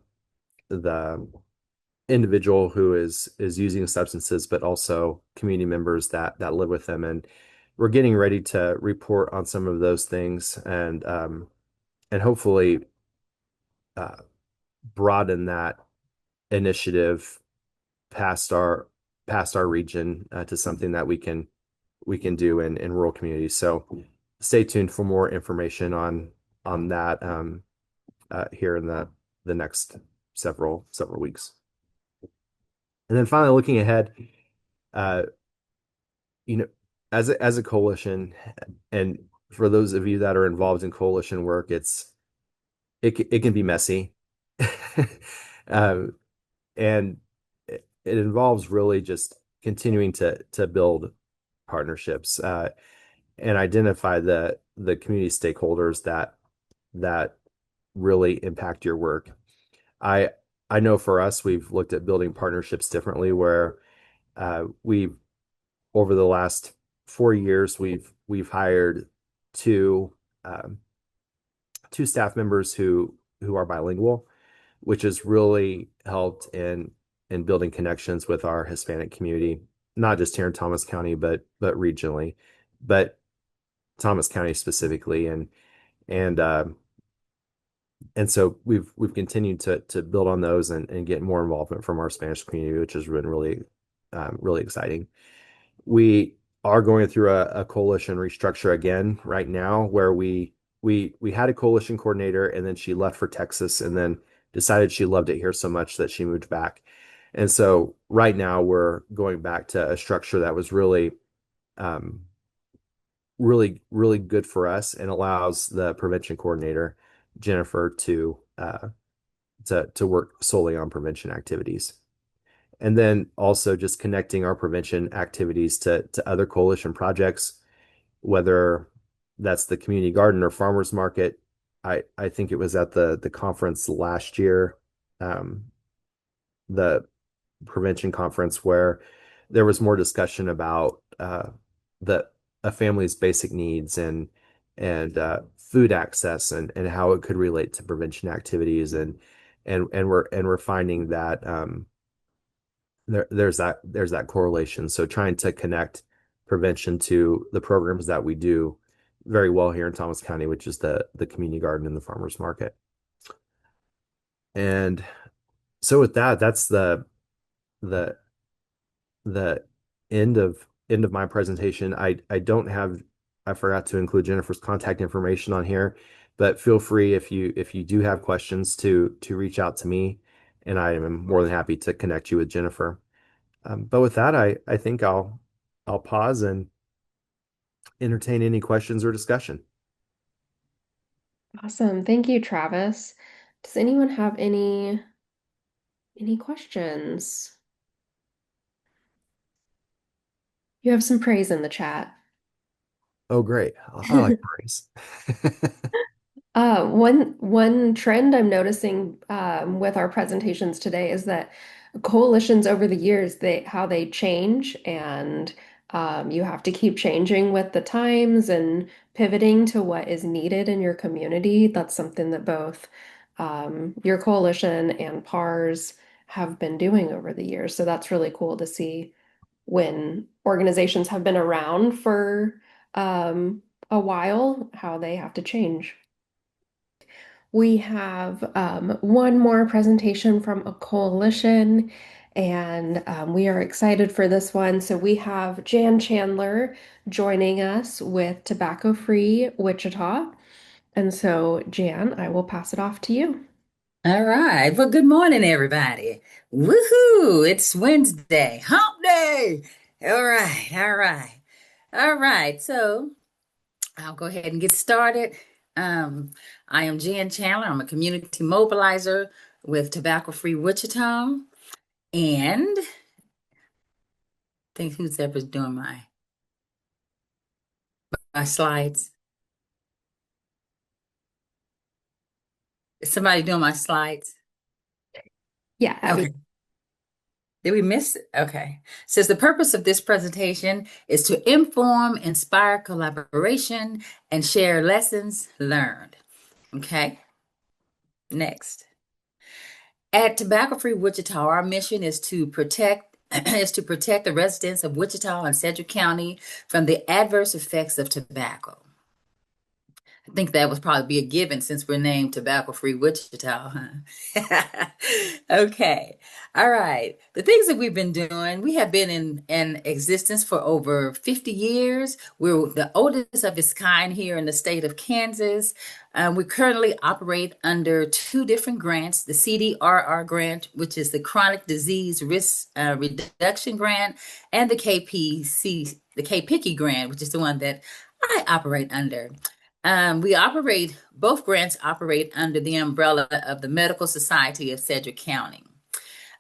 individual who is using substances, but also community members that live with them. And we're getting ready to report on some of those things and hopefully uh, broaden that initiative past our region to something that we can do in rural communities. So stay tuned for more information on that here in the next several weeks. And then finally, looking ahead, uh, you know, as a coalition, and for those of you that are involved in coalition work, it can be messy, um, and it involves really just continuing to build partnerships and identify the community stakeholders that really impact your work. I I know for us, we've looked at building partnerships differently, where we've over the last 4 years we've hired two um, two staff members who are bilingual, which has really helped in building connections with our Hispanic community, not just here in Thomas County, but regionally. But Thomas County specifically, and so we've continued to build on those and get more involvement from our Spanish community, which has been really exciting. We are going through a coalition restructure again right now, where we had a coalition coordinator, and then she left for Texas, and then decided she loved it here so much that she moved back. And so right now we're going back to a structure that was um, really good for us, and allows the prevention coordinator, Jennifer, to work solely on prevention activities. And then also just connecting our prevention activities to other coalition projects, whether that's the community garden or farmers market. I think it was at the conference last year, um, the prevention conference, where there was more discussion about the a family's basic needs and food access, and how it could relate to prevention activities, and we're finding that there's that correlation. So trying to connect prevention to the programs that we do very well here in Thomas County, which is the community garden and the farmers market. And so with that, that's the the end of my presentation. I forgot to include Jennifer's contact information on here, but feel free, if you do have questions, to reach out to me, and I am more than happy to connect you with Jennifer. But with that, I think I'll pause and entertain any questions or discussion. Awesome. Thank you, Travis. Does anyone have any questions? You have some praise in the chat. Oh, great. I like praise. One trend I'm noticing with our presentations today is that coalitions over the years, how they change, and you have to keep changing with the times and pivoting to what is needed in your community. That's something that both your coalition and PARS have been doing over the years. So that's really cool to see when organizations have been around for a while, how they have to change. We have one more presentation from a coalition, and we are excited for this one. So we have Jan Chandler joining us with Tobacco Free Wichita. And so, Jan, I will pass it off to you. All right. Well, good morning, everybody. Woohoo! It's Wednesday, hump day. All right, all right, all right. So I'll go ahead and get started. Um, I am Jan Chandler. I'm a community mobilizer with Tobacco Free Wichita. And I think who's ever doing my slides? Is somebody doing my slides? Yeah, Abby. Okay. Did we miss it? Okay. Says the purpose of this presentation is to inform, inspire collaboration, and share lessons learned. Okay. Next. At Tobacco Free Wichita, our mission is to protect the residents of Wichita and Sedgwick County from the adverse effects of tobacco. I think that would probably be a given since we're named Tobacco Free Wichita, huh? Okay. All right. The things that we've been doing, we have been in existence for over 50 years. We're the oldest of its kind here in the state of Kansas. We currently operate under two different grants, the CDRR grant, which is the Chronic Disease Risk Reduction Grant, and the KPICI grant, which is the one that I operate under. Both grants operate under the umbrella of the Medical Society of Sedgwick County.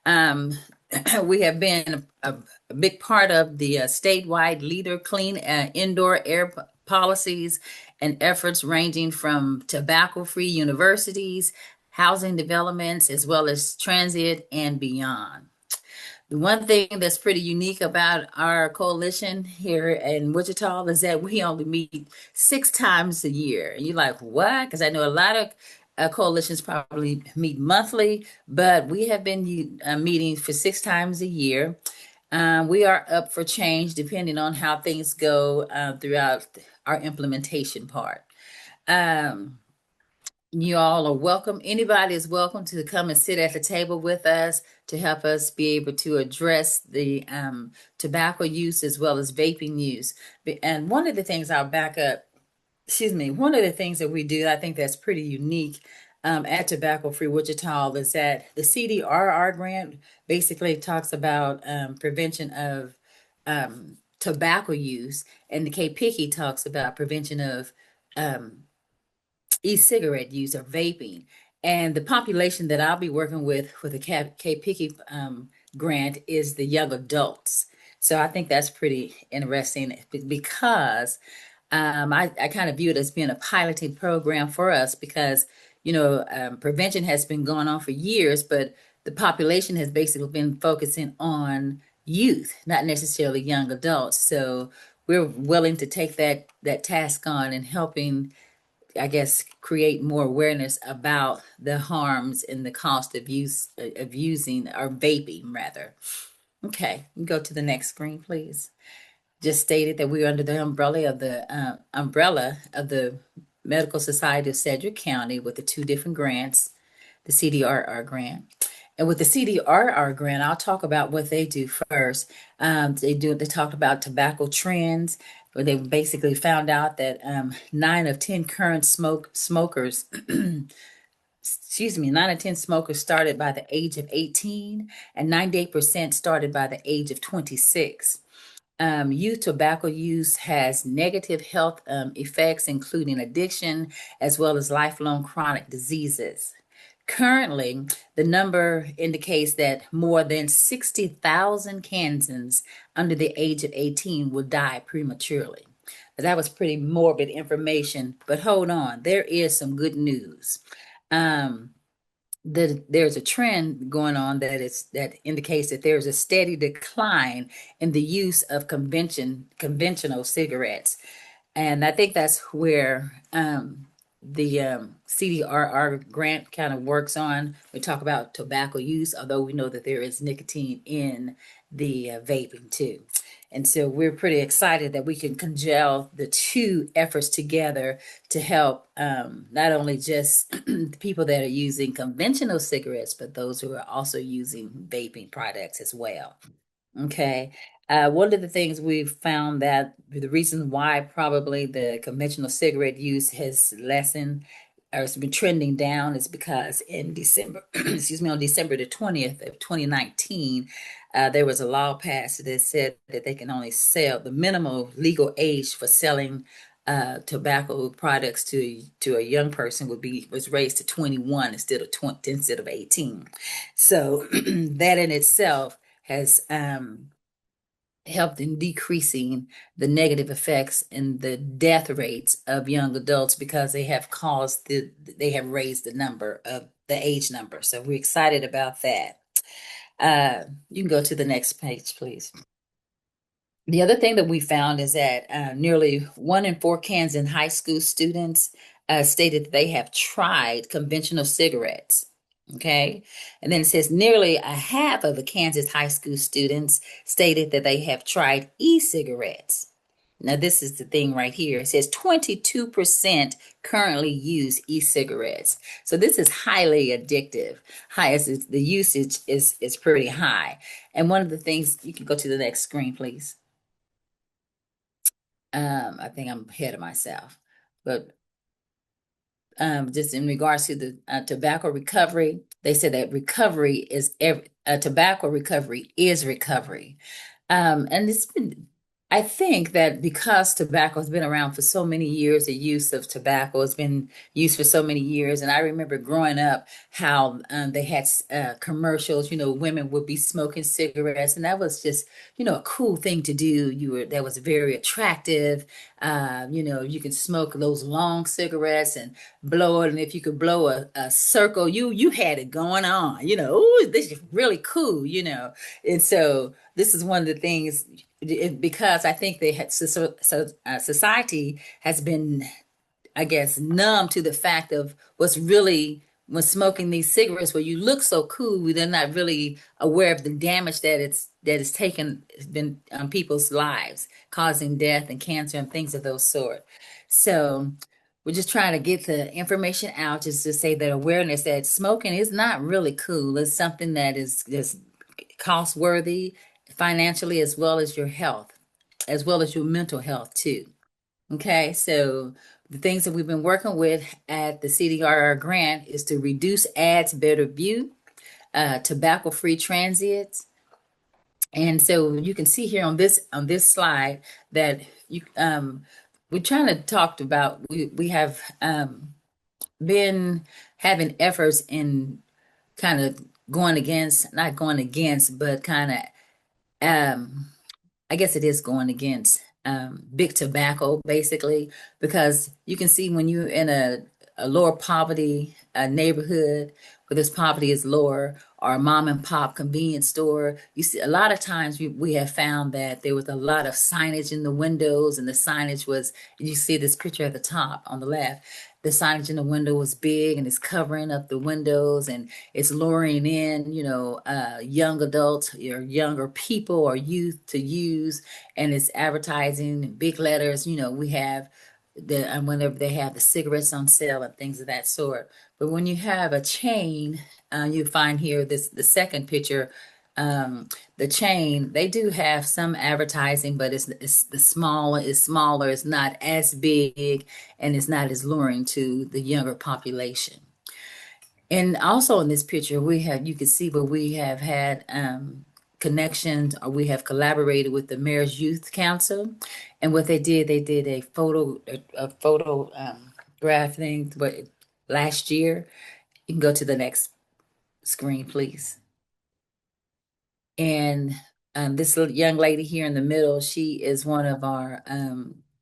We have been a big part of the statewide leader clean indoor air policies and efforts ranging from tobacco-free universities, housing developments, as well as transit and beyond. The one thing that's pretty unique about our coalition here in Wichita is that we only meet 6 times a year. And you're like, what? Because I know a lot of coalitions probably meet monthly, but we have been meeting for 6 times a year. We are up for change depending on how things go throughout our implementation part. You all are welcome. Anybody is welcome to come and sit at the table with us to help us be able to address the tobacco use as well as vaping use. And one of the things I'll back up, excuse me, one of the things that we do, I think that's pretty unique at Tobacco Free Wichita is that the CDRR grant basically talks about prevention of tobacco use, and the KPICI talks about prevention of e-cigarette use or vaping. And the population that I'll be working with the KPICI grant is the young adults. So I think that's pretty interesting because I kind of view it as being a piloting program for us because, prevention has been going on for years, but the population has basically been focusing on youth, not necessarily young adults. So we're willing to take that task on and helping, I guess, create more awareness about the harms and the cost of using or vaping rather. Okay, go to the next screen, please. Just stated that we're under the umbrella of the Medical Society of Sedgwick County with the two different grants, the CDRR grant. And with the CDRR grant, I'll talk about what they do first. They talk about tobacco trends, where they basically found out that 9 of 10 current smokers, excuse me, 9 of 10 smokers started by the age of 18, and 98% started by the age of 26. Youth tobacco use has negative health effects, including addiction, as well as lifelong chronic diseases. Currently, the number indicates that more than 60,000 Kansans under the age of 18 will die prematurely. That was pretty morbid information, but hold on, there is some good news. There's a trend going on that indicates that there's a steady decline in the use of conventional cigarettes, and I think that's where the CDRR grant kind of works on. We talk about tobacco use, although we know that there is nicotine in the vaping too. And so we're pretty excited that we can congeal the two efforts together to help not only just the people that are using conventional cigarettes, but those who are also using vaping products as well. Okay. One of the things we've found that the reason why probably the conventional cigarette use has lessened or has been trending down is because in December, excuse me, on December the 20th of 2019, there was a law passed that said that they can only sell the minimal legal age for selling tobacco products to a young person was raised to 21 instead of 18. So that in itself has helped in decreasing the negative effects and the death rates of young adults because they have raised the age number. So we're excited about that. You can go to the next page, please. The other thing that we found is that nearly 1 in 4 Kansas high school students stated that they have tried conventional cigarettes. Okay. And then it says nearly a half of the Kansas high school students stated that they have tried e-cigarettes. Now, this is the thing right here. It says 22% currently use e-cigarettes. So this is highly addictive. The usage is pretty high. And one of the things, you can go to the next screen, please. I think I'm ahead of myself, but just in regards to the tobacco recovery, they said that tobacco recovery is recovery. And I think that because tobacco has been around for so many years, the use of tobacco has been used for so many years. And I remember growing up how they had commercials, women would be smoking cigarettes. And that was just, a cool thing to do. That was very attractive. You can smoke those long cigarettes and blow it. And if you could blow a circle, you had it going on, ooh, this is really cool, And so this is one of the things, because I think society has been, I guess, numb to the fact of what's really when smoking these cigarettes where you look so cool, they're not really aware of the damage that is taken been on people's lives, causing death and cancer and things of those sort. So we're just trying to get the information out, just to say that awareness that smoking is not really cool. It's something that is just cost worthy financially, as well as your health, as well as your mental health too. Okay, so the things that we've been working with at the CDRR grant is to reduce ads, better view, tobacco-free transits. And so you can see here on this slide that we're trying to talk about, we have been having efforts in kind of going against, not going against, but kind of I guess it is going against big tobacco, basically, because you can see when you're in a lower poverty neighborhood where this poverty is lower, or a mom and pop convenience store, you see a lot of times we have found that there was a lot of signage in the windows, and the signage was, you see this picture at the top on the left, the signage in the window was big and it's covering up the windows, and it's luring in, young adults or younger people or youth to use, and it's advertising in big letters. We have and whenever they have the cigarettes on sale and things of that sort. But when you have a chain, you find here the second picture. The chain, they do have some advertising, but it's smaller, it's not as big, and it's not as luring to the younger population. And also in this picture, you can see where we have had connections, or we have collaborated with the Mayor's Youth Council. And what they did a photo graph thing, last year. You can go to the next screen, please. And this young lady here in the middle, she is one of our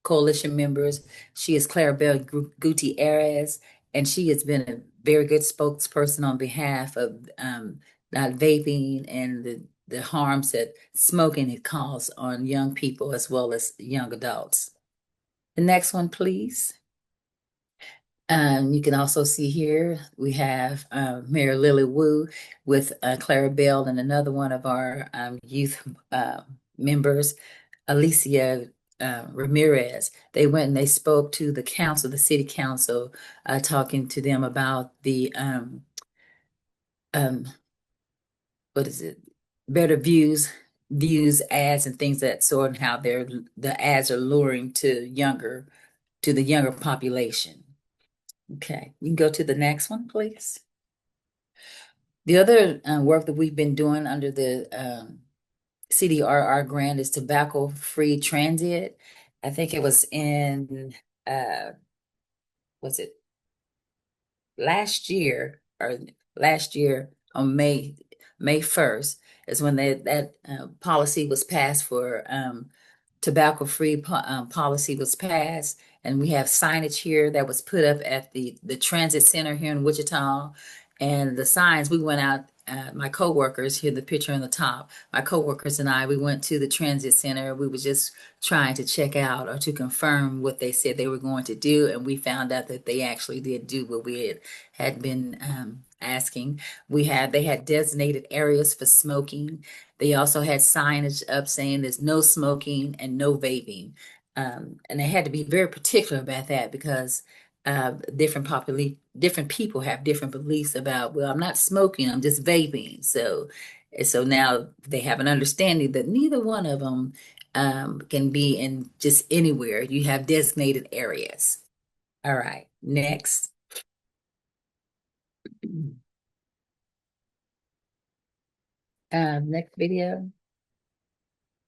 coalition members. She is Clarabelle Gutierrez, and she has been a very good spokesperson on behalf of not vaping and the harms that smoking it causes on young people as well as young adults. The next one, please. You can also see here we have Mayor Lily Wu with Clara Bell and another one of our youth members, Alicia Ramirez. They went and they spoke to the council, the city council, talking to them about the what is it? Better views ads and things of that sort, and how the ads are luring to the younger population. Okay, you can go to the next one, please. The other work that we've been doing under the CDRR grant is tobacco-free transit. I think it was in, was it last year on May 1st is when that policy was passed for tobacco-free policy was passed, and we have signage here that was put up at the transit center here in Wichita. And the signs, we went out, my coworkers, here the picture on the top, my coworkers and I, we went to the transit center. We were just trying to check out or to confirm what they said they were going to do, and we found out that they actually did do what we had been asking. They had designated areas for smoking. They also had signage up saying there's no smoking and no vaping. And they had to be very particular about that, because different people have different beliefs about, well, I'm not smoking, I'm just vaping. So now they have an understanding that neither one of them can be in just anywhere. You have designated areas. All right, next. Next video.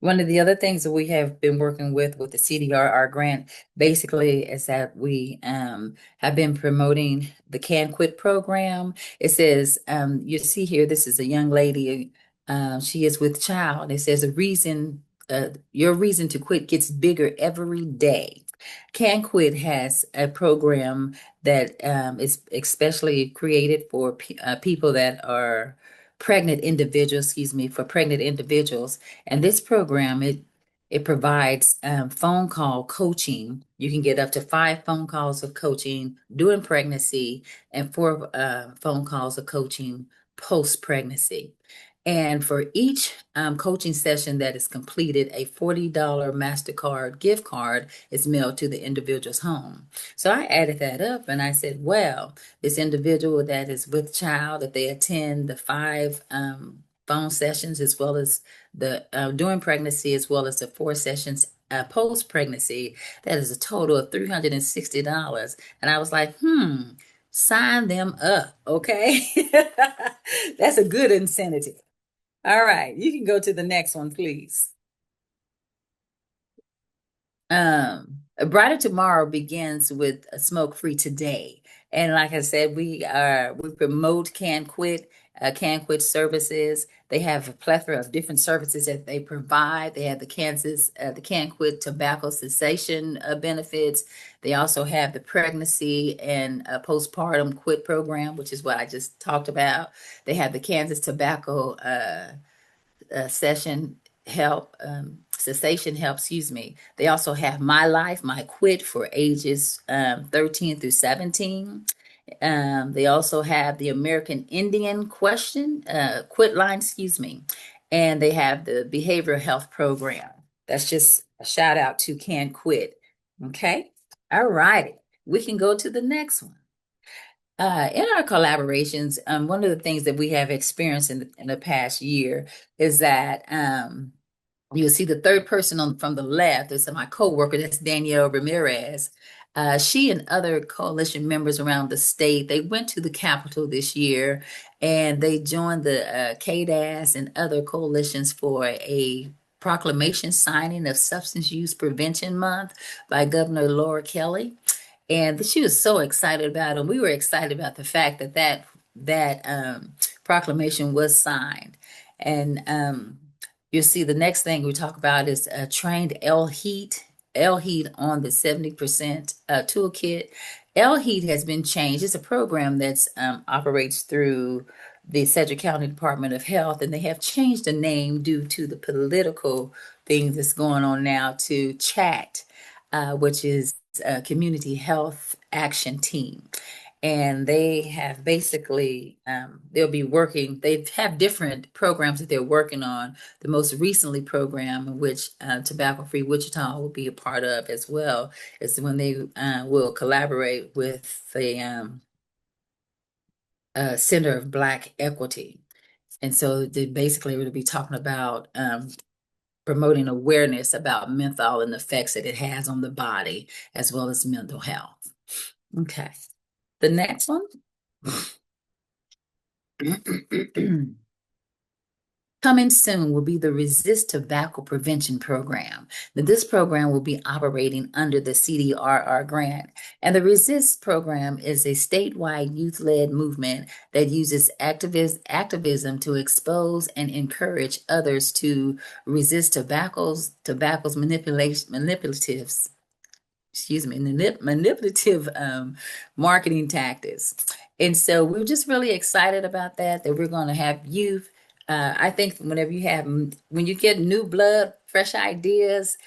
One of the other things that we have been working with the CDRR grant, basically, is that we have been promoting the Can Quit program. It says, you see here, this is a young lady, she is with child. It says, your reason to quit gets bigger every day. Can Quit has a program that is especially created for people that are pregnant individuals, for pregnant individuals. And this program, It provides phone call coaching. You can get up to 5 phone calls of coaching during pregnancy and 4 phone calls of coaching post-pregnancy. And for each coaching session that is completed, a $40 MasterCard gift card is mailed to the individual's home. So I added that up and I said, well, this individual that is with child, if they attend the 5 phone sessions as well as the during pregnancy as well as the 4 sessions post pregnancy, that is a total of $360. And I was like, sign them up, okay? That's a good incentive. All right, you can go to the next one, please. A Brighter Tomorrow begins with a smoke-free today. And like I said, we promote Can Quit services. They have a plethora of different services that they provide. They have the Can Quit tobacco cessation benefits. They also have the pregnancy and postpartum quit program, which is what I just talked about. They have the Kansas tobacco session help, cessation help, excuse me. They also have My Life, My Quit for ages 13 through 17. They also have the American Indian quit line, excuse me. And they have the behavioral health program. That's just a shout out to Can Quit. Okay. All righty. We can go to the next one. In our collaborations, one of the things that we have experienced in the past year is that you'll see the third person from the left is my coworker, that's Danielle Ramirez. She and other coalition members around the state, they went to the Capitol this year and they joined the KDAS and other coalitions for a proclamation signing of Substance Use Prevention Month by Governor Laura Kelly. And she was so excited about it. And we were excited about the fact that proclamation was signed. And you'll see the next thing we talk about is trained L-Heat on the 70% toolkit. L-Heat has been changed. It's a program that operates through the Sedgwick County Department of Health, and they have changed the name due to the political things that's going on now to CHAT, which is Community Health Action Team. And they have basically, they have different programs that they're working on. The most recently program, which Tobacco Free Wichita will be a part of as well, is when they will collaborate with the Center of Black Equity. And so they basically will be talking about promoting awareness about menthol and the effects that it has on the body, as well as mental health. Okay. The next one. Coming soon will be the Resist Tobacco Prevention Program. Now, this program will be operating under the CDRR grant. And the Resist program is a statewide youth-led movement that uses activism to expose and encourage others to resist tobacco's manipulative marketing tactics. And so we're just really excited about that we're going to have youth. I think when you get new blood, fresh ideas,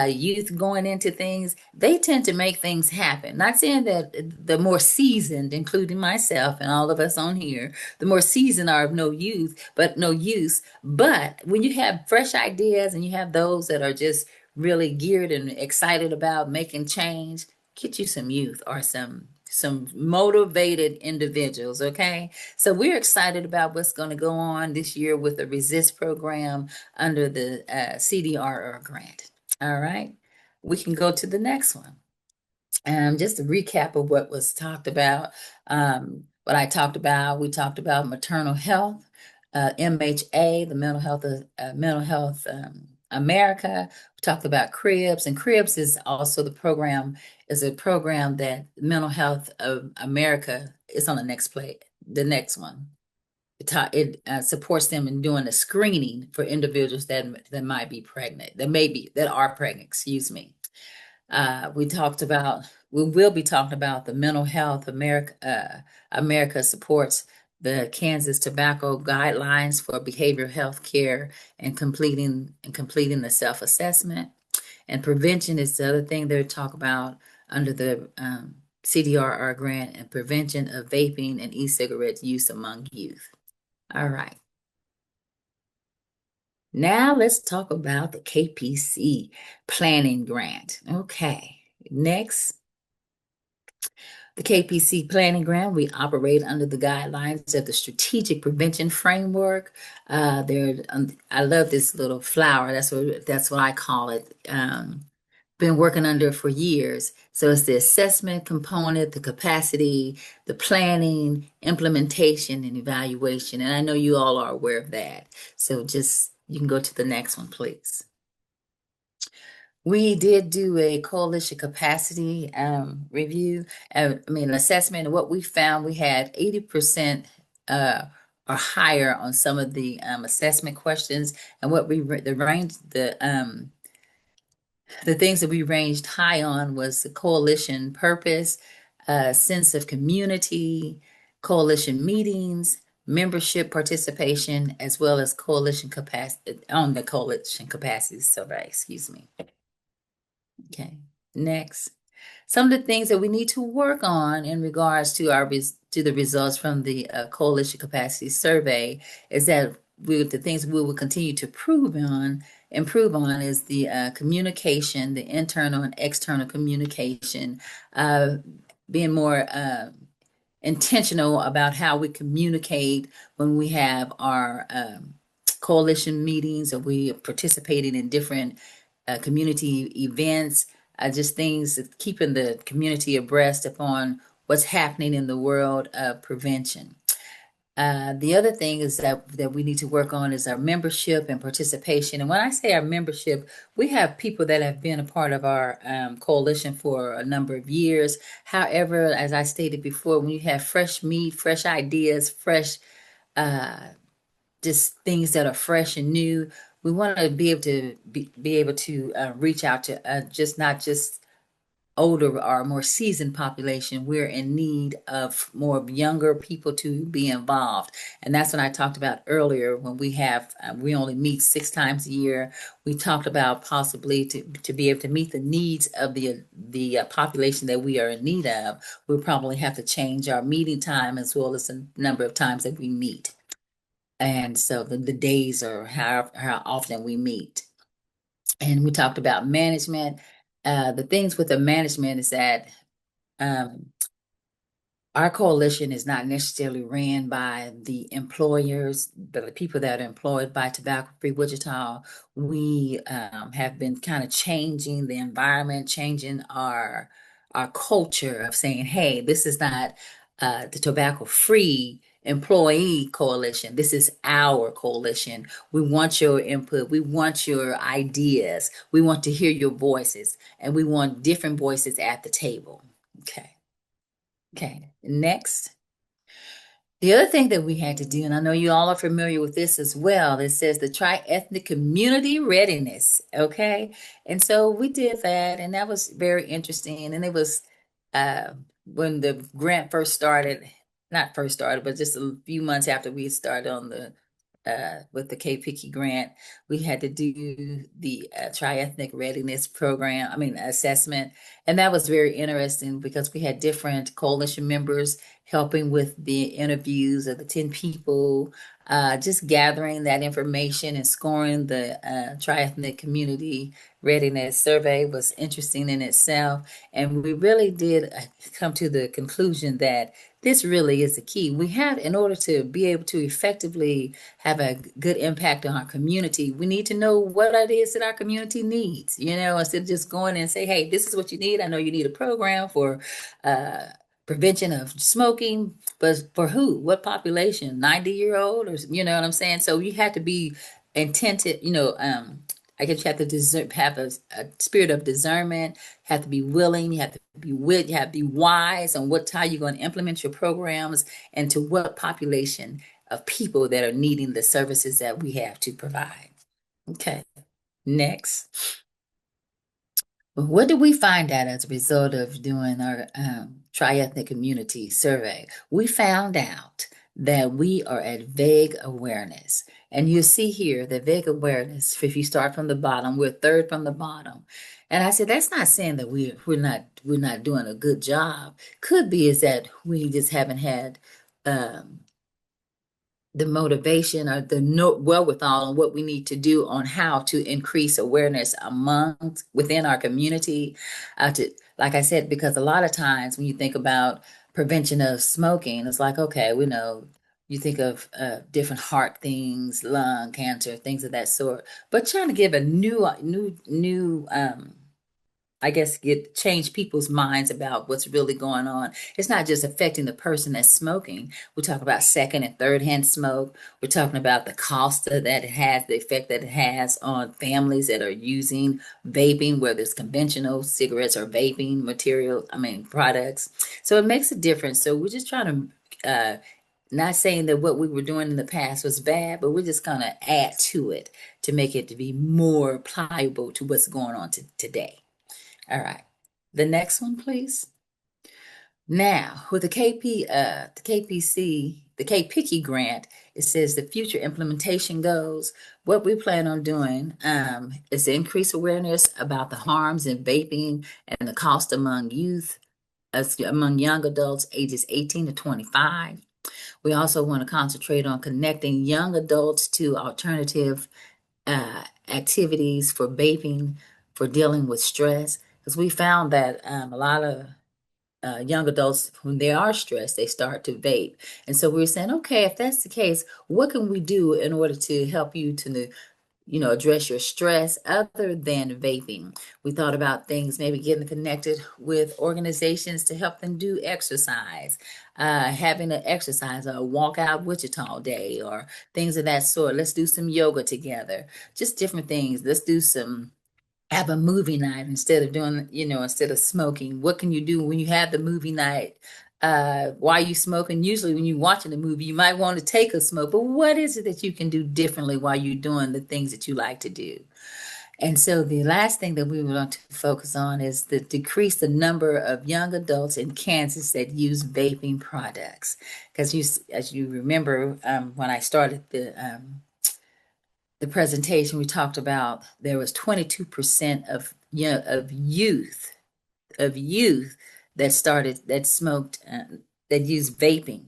youth going into things, they tend to make things happen. Not saying that the more seasoned, including myself and all of us on here, the more seasoned are of no use. But when you have fresh ideas and you have those that are just really geared and excited about making change, get you some youth or some motivated individuals, okay? So we're excited about what's going to go on this year with the Resist program under the CDRR grant. All right, we can go to the next one. Just a recap of what was talked about. What I talked about, we talked about maternal health, MHA, the Mental Health America. We talked about CRIBS, and CRIBS is also a program that Mental Health of America is on the next one. It supports them in doing a screening for individuals that might be pregnant, that are pregnant, excuse me. We will be talking about the Mental Health America supports the Kansas Tobacco Guidelines for Behavioral Health Care and completing the self-assessment. And prevention is the other thing they talk about under the CDRR grant, and prevention of vaping and e-cigarettes use among youth. All right. Now let's talk about the KPC planning grant. Okay. Next. The KPC planning grant, we operate under the guidelines of the Strategic Prevention Framework. I love this little flower. That's what I call it. Been working under for years. So it's the assessment component, the capacity, the planning, implementation, and evaluation. And I know you all are aware of that. So you can go to the next one, please. We did do a coalition capacity review, assessment. And what we found, we had 80% or higher on some of the assessment questions. And what the things that we ranged high on was the coalition purpose, sense of community, coalition meetings, membership participation, as well as coalition capacity on the coalition capacity survey. Excuse me. Okay, next. Some of the things that we need to work on in regards to the results from the coalition capacity survey is that the things we will continue to improve on is the communication, the internal and external communication, being more intentional about how we communicate when we have our coalition meetings, or we are participating in different community events, just things that keeping the community abreast upon what's happening in the world of prevention. The other thing is that we need to work on is our membership and participation. And when I say our membership, we have people that have been a part of our coalition for a number of years. However, as I stated before, when you have fresh meat, fresh ideas, fresh just things that are fresh and new, we want to be able to reach out to just not just older or more seasoned population. We're in need of more younger people to be involved. And that's what I talked about earlier when we only meet 6 times a year. We talked about possibly to be able to meet the needs of the population that we are in need of. We'll probably have to change our meeting time as well as the number of times that we meet. And so the days or how often we meet. And we talked about management. The things with the management is that our coalition is not necessarily ran by the employers, but the people that are employed by Tobacco Free Wichita. We have been kind of changing the environment, changing our culture of saying, hey, this is not the Tobacco Free Employee Coalition. This is our coalition. We want your input. We want your ideas. We want to hear your voices, and we want different voices at the table. Okay, next. The other thing that we had to do, and I know you all are familiar with this as well, it says the tri-ethnic community readiness, okay? And so we did that, and that was very interesting. And it was when the grant first started, not first started, but just a few months after we started on with the KPC grant, we had to do the tri-ethnic readiness program, assessment. And that was very interesting because we had different coalition members helping with the interviews of the 10 people, just gathering that information and scoring the tri-ethnic community readiness survey was interesting in itself. And we really did come to the conclusion that this really is the key. We have, in order to be able to effectively have a good impact on our community, we need to know what it is that our community needs, instead of just going and say, hey, this is what you need. I know you need a program for prevention of smoking, but for who? What population? 90-year-old, or you know what I'm saying? So you have to be intented, I guess you have to have a spirit of discernment, have to be willing, you have to you have to be wise on how you're going to implement your programs and to what population of people that are needing the services that we have to provide. Okay, next. What did we find out as a result of doing our tri-ethnic community survey? We found out that we are at vague awareness. And you see here that vague awareness, if you start from the bottom, we're third from the bottom. And I said, that's not saying that we're not doing a good job. Could be is that we just haven't had um, the motivation or the wherewithal on what we need to do on how to increase awareness within our community. To, like I said, because a lot of times when you think about prevention of smoking, it's like, okay, we know you think of different heart things, lung cancer, things of that sort, but trying to give a new I guess change people's minds about what's really going on. It's not just affecting the person that's smoking. We're talking about second and third hand smoke. We're talking about the cost that it has, the effect that it has on families that are using vaping, whether it's conventional cigarettes or vaping products. So it makes a difference. So we're just trying to not saying that what we were doing in the past was bad, but we're just going to add to it to make it to be more pliable to what's going on today. All right. The next one, please. Now, with the KPC, the KPICKY grant, it says the future implementation goals. What we plan on doing is to increase awareness about the harms in vaping and the cost among among young adults ages 18 to 25. We also want to concentrate on connecting young adults to alternative activities for vaping, for dealing with stress, because we found that a lot of young adults, when they are stressed, they start to vape. And so we were saying, okay, if that's the case, what can we do in order to help you to address your stress other than vaping? We thought about things, maybe getting connected with organizations to help them do exercise, having an exercise or a walk out Wichita day or things of that sort. Let's do some yoga together, just different things. Let's do have a movie night instead of smoking. What can you do when you have the movie night? Why are you smoking? Usually when you're watching a movie, you might want to take a smoke, but what is it that you can do differently while you're doing the things that you like to do? And so the last thing that we want to focus on is to decrease the number of young adults in Kansas that use vaping products. Because as you remember, when I started the presentation, we talked about there was 22% of youth that smoked that used vaping,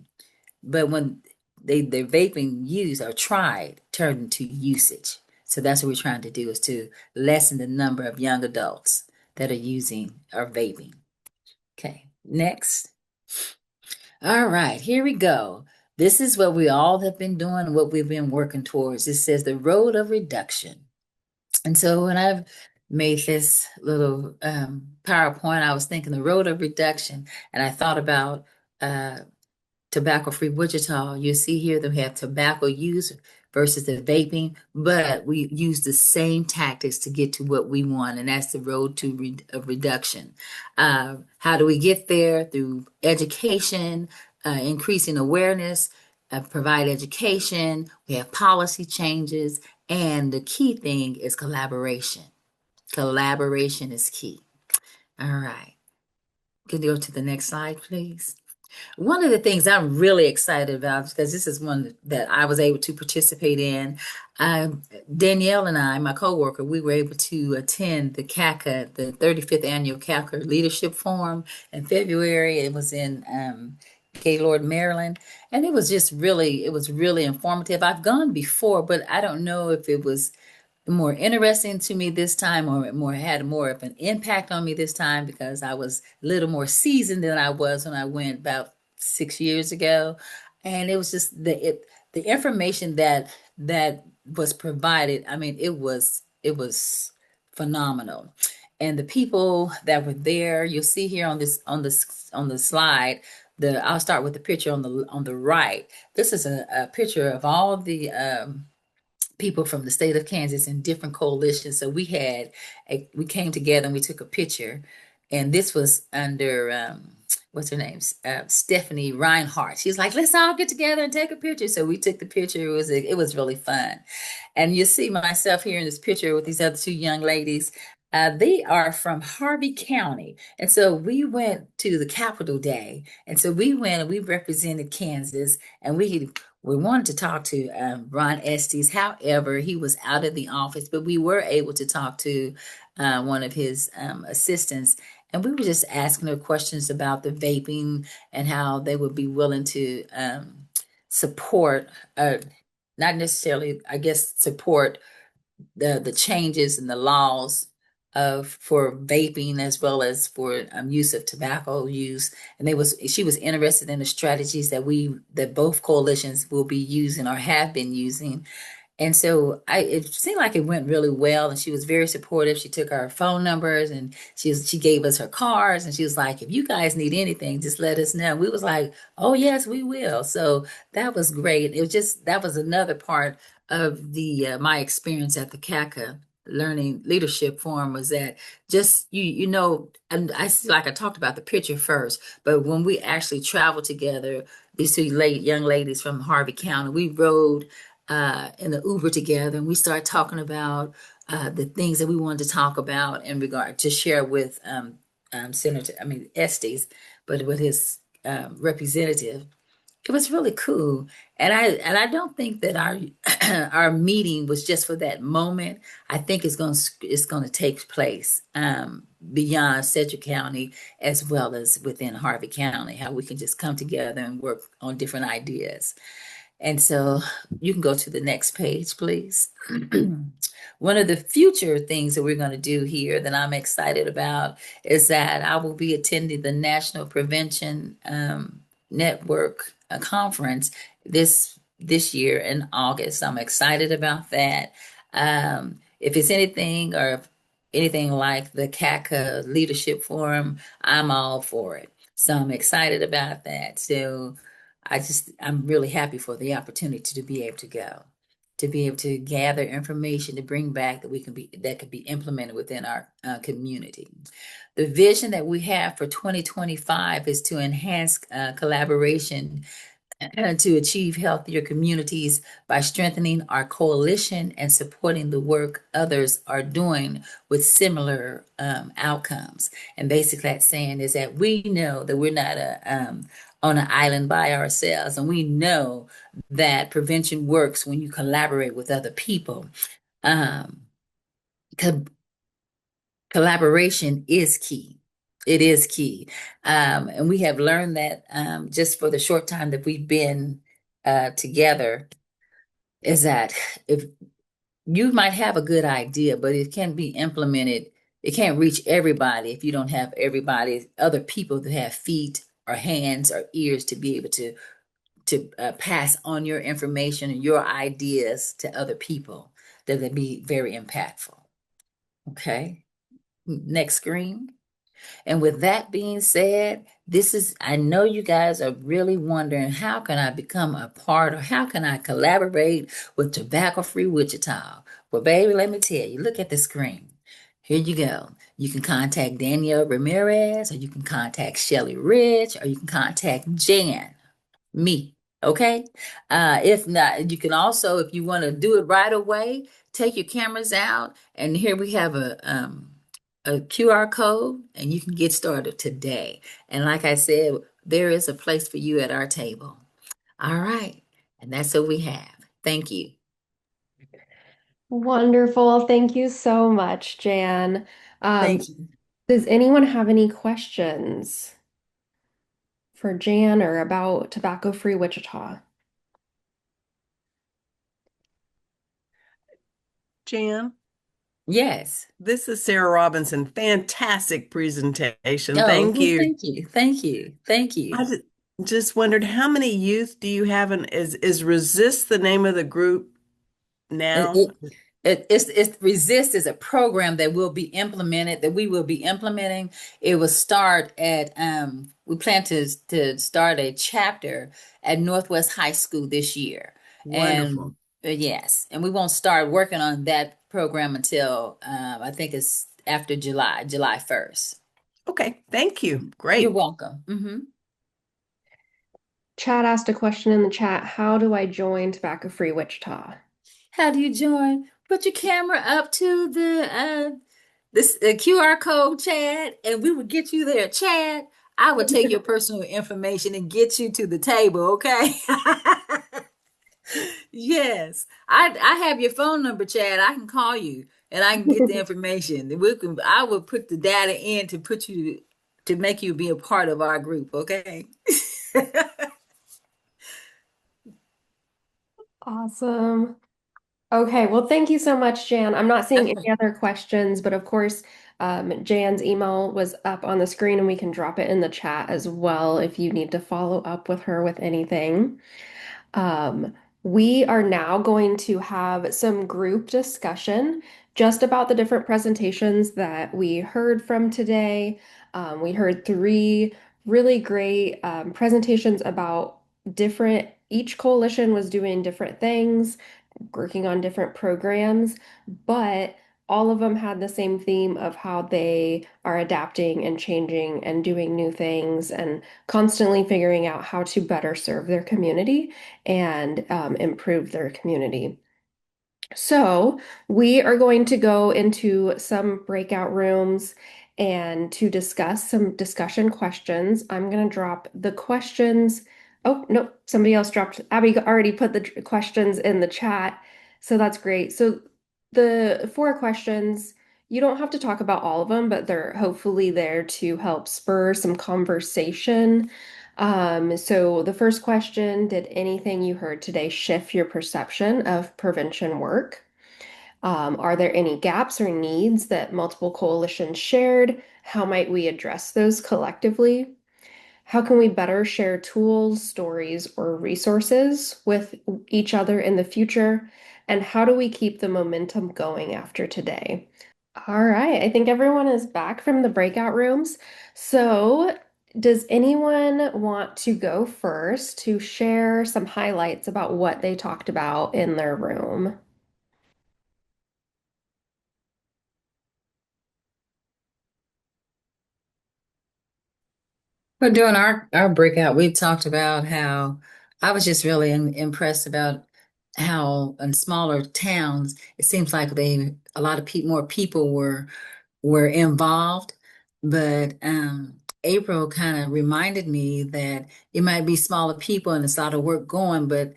but when their vaping use or tried turned into usage. So that's what we're trying to do, is to lessen the number of young adults that are using or vaping. Okay, next. All right, here we go. This is what we all have been doing, what we've been working towards. It says the road of reduction. And so when I've made this little PowerPoint, I was thinking the road of reduction, and I thought about tobacco-free Wichita. You see here that we have tobacco use versus the vaping, but we use the same tactics to get to what we want, and that's the road to reduction. How do we get there? Through education, increasing awareness, provide education. We have policy changes, and the key thing is collaboration. Collaboration is key. All right. Can you go to the next slide, please? One of the things I'm really excited about, because this is one that I was able to participate in, Danielle and I, my coworker, we were able to attend the CACA, the 35th Annual CACA Leadership Forum in February. It was in Gaylord, Maryland, and it was really informative. I've gone before, but I don't know if it was more interesting to me this time, or had more of an impact on me this time, because I was a little more seasoned than I was when I went about 6 years ago. And it was just the information that was provided. I mean, it was phenomenal. And the people that were there, you'll see here on the slide. I'll start with the picture on the right. This is a picture of all the people from the state of Kansas in different coalitions. So we came together and we took a picture, and this was under what's her name, Stephanie Reinhardt. She's like, let's all get together and take a picture. So we took the picture. It was really fun, and you see myself here in this picture with these other two young ladies. They are from Harvey County. And so we went to the Capitol Day. And so we went and we represented Kansas and we wanted to talk to Ron Estes. However, he was out of the office, but we were able to talk to one of his assistants. And we were just asking her questions about the vaping and how they would be willing to support, not necessarily, I guess, support the changes in the laws of for vaping as well as for use of tobacco use. And she was interested in the strategies that both coalitions will be using or have been using. And so it seemed like it went really well, and she was very supportive. She took our phone numbers and she gave us her cards, and she was like, "If you guys need anything, just let us know." We was like, "Oh yes, we will." So that was great. It was just that was another part of the my experience at the CACA Learning Leadership Forum was that just and like I talked about the picture first, but when we actually traveled together, these two young ladies from Harvey County, we rode in the Uber together, and we started talking about the things that we wanted to talk about in regard to share with Estes, but with his representative. It was really cool, and I don't think that our our meeting was just for that moment. I think it's going to take place beyond Sedgwick County as well as within Harvey County. How we can just come together and work on different ideas. And so you can go to the next page, please. One of the future things that we're going to do here that I'm excited about is that I will be attending the National Prevention Network conference this year in August. I'm excited about that. If it's anything like the CACA Leadership Forum, I'm all for it. So I'm excited about that. So I'm really happy for the opportunity to be able to go, to be able to gather information to bring back that could be implemented within our community. The vision that we have for 2025 is to enhance collaboration to achieve healthier communities by strengthening our coalition and supporting the work others are doing with similar outcomes. And basically, that's saying is that we know that we're not on an island by ourselves, and we know that prevention works when you collaborate with other people. Um, co- Collaboration is key. It is key. And we have learned that just for the short time that we've been together, is that if you might have a good idea, but it can't be implemented, it can't reach everybody if you don't have other people that have feet or hands or ears to be able to pass on your information and your ideas to other people that would be very impactful. Okay, next screen. And with that being said, I know you guys are really wondering, how can I become a part or how can I collaborate with Tobacco Free Wichita? Well, baby, let me tell you, look at the screen. Here you go. You can contact Danielle Ramirez, or you can contact Shelly Rich, or you can contact Jan, me. Okay. If not, you can also, if you want to do it right away, take your cameras out, and here we have a QR code, and you can get started today. And like I said, there is a place for you at our table. All right. And that's what we have. Thank you. Wonderful. Thank you so much, Jan. Um, Thank you. does anyone have any questions for Jan or about Tobacco Free Wichita? Jan, Yes. this is Sarah Robinson. Fantastic presentation. Oh, Thank well, you. thank you. Thank you. Thank I you. just wondered, how many youth do you have? And is Resist the name of the group It, now? it, it's Resist is a program that will be implemented, that we will be implementing. It will start at we plan to start a chapter at Northwest High School this year. Wonderful. And yes, and we won't start working on that program until I think it's after July 1st. Okay, thank you. You're Great. welcome. Chad asked a question in the chat. How do I join Tobacco Free Wichita? How do you join? Put your camera up to this QR code, Chad, and we would get you there, Chad. I would take your personal information and get you to the table, okay? Yes. I have your phone number, Chad. I can call you and I can get the information. I will put the data in to put you to make you be a part of our group, okay? Awesome. Okay, well, thank you so much, Jan. I'm not seeing any Okay. other questions, but of course, Jan's email was up on the screen and we can drop it in the chat as well if you need to follow up with her with anything. Um, we are now going to have some group discussion just about the different presentations that we heard from today. We heard three really great presentations about each coalition was doing different things, working on different programs, but all of them had the same theme of how they are adapting and changing and doing new things and constantly figuring out how to better serve their community and improve their community. So, we are going to go into some breakout rooms and to discuss some discussion questions. I'm going to drop the questions. Oh, no, somebody else dropped. Abby already put the questions in the chat. So that's great. So, the four questions, you don't have to talk about all of them, but they're hopefully there to help spur some conversation. So the first question, did anything you heard today shift your perception of prevention work? Are there any gaps or needs that multiple coalitions shared? How might we address those collectively? How can we better share tools, stories, or resources with each other in the future? And how do we keep the momentum going after today? All right, I think everyone is back from the breakout rooms. So, does anyone want to go first to share some highlights about what they talked about in their room? But during our breakout, we talked about how I was just really impressed about how in smaller towns it seems like a lot of more people were involved, but April kind of reminded me that it might be smaller people and it's a lot of work going, but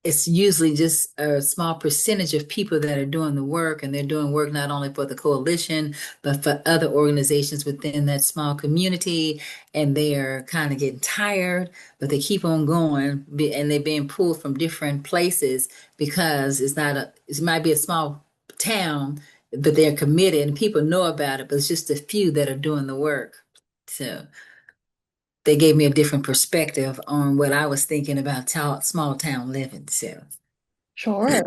it's usually just a small percentage of people that are doing the work, and they're doing work not only for the coalition, but for other organizations within that small community. And they are kind of getting tired, but they keep on going, and they're being pulled from different places because it might be a small town, but they're committed and people know about it, but it's just a few that are doing the work. So they gave me a different perspective on what I was thinking about small town living. So. Sure.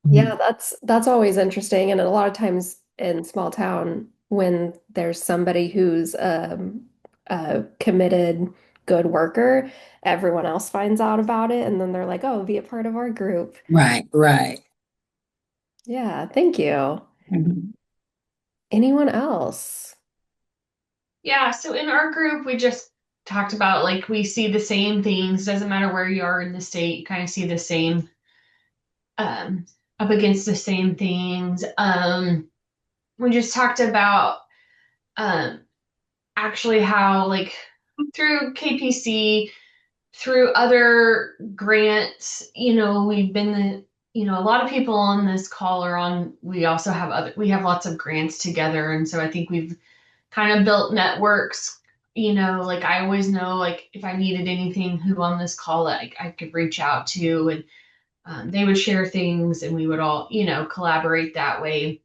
Yeah, that's always interesting. And a lot of times in small town, when there's somebody who's a committed, good worker, everyone else finds out about it, and then they're like, "Oh, be a part of our group." Right, right. Yeah, thank you. Mhm. Anyone else? Yeah, so in our group, we just talked about like we see the same things. Doesn't matter where you are in the state, you kind of see the same, um, up against the same things. We just talked about um, actually how like through KPC, through other grants, we've been a lot of people on this call are on, we have lots of grants together. And so I think we've kind of built networks, like I always know, like if I needed anything, who on this call like I could reach out to, and they would share things and we would all, collaborate that way.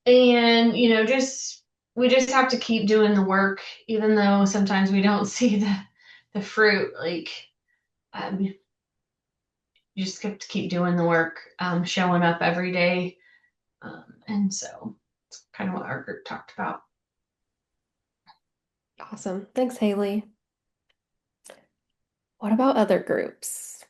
And, we just have to keep doing the work, even though sometimes we don't see the fruit. Like, you just have to keep doing the work, showing up every day. And so it's kind of what our group talked about. Awesome. Thanks, Haley. What about other groups?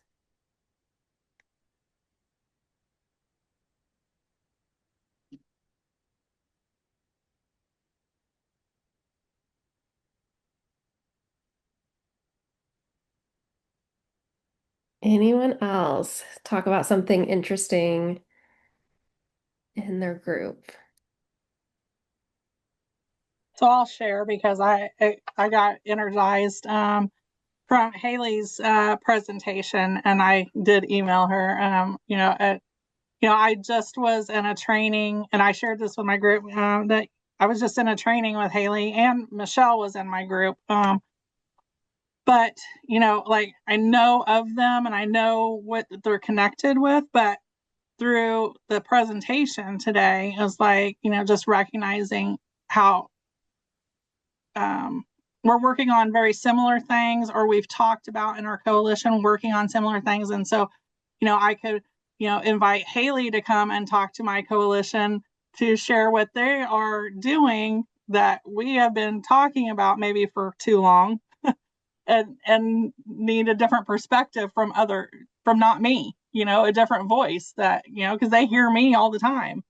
Anyone else talk about something interesting in their group? So I'll share because I got energized from Haley's presentation, and I did email her. I just was in a training, and I shared this with my group that I was just in a training with Haley, and Michelle was in my group. But like I know of them and I know what they're connected with, but through the presentation today is like, just recognizing how we're working on very similar things, or we've talked about in our coalition working on similar things. And so, I could, invite Haley to come and talk to my coalition to share what they are doing that we have been talking about maybe for too long, and need a different perspective from not me, a different voice that, because they hear me all the time,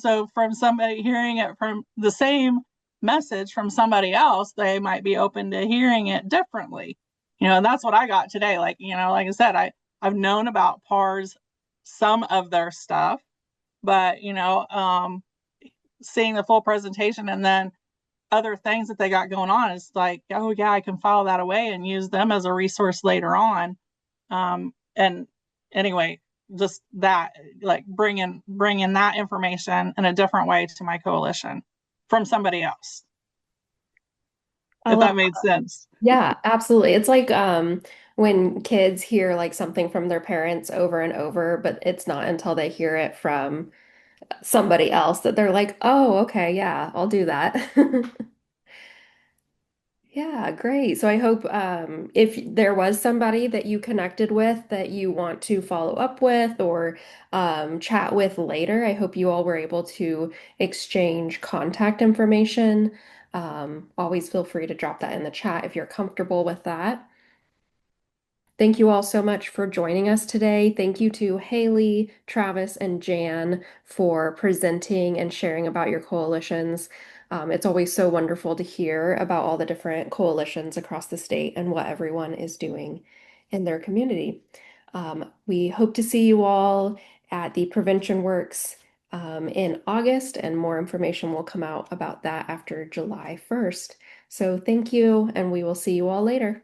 so from somebody hearing it from the same message from somebody else, they might be open to hearing it differently, and that's what I got today. Like, like I said, I've known about PARS, some of their stuff, but seeing the full presentation and then other things that they got going on, is like, oh yeah, I can file that away and use them as a resource later on. And anyway, just that, like bringing that information in a different way to my coalition from somebody else, I if love that made sense. Yeah, absolutely. It's like when kids hear like something from their parents over and over, but it's not until they hear it from somebody else that they're like, "Oh, okay, yeah, I'll do that." Yeah, great. So I hope if there was somebody that you connected with that you want to follow up with or chat with later, I hope you all were able to exchange contact information. Always feel free to drop that in the chat if you're comfortable with that. Thank you all so much for joining us today. Thank you to Haley, Travis, and Jan for presenting and sharing about your coalitions. It's always so wonderful to hear about all the different coalitions across the state and what everyone is doing in their community. We hope to see you all at the Prevention Works in August, and more information will come out about that after July 1st. So thank you, and we will see you all later.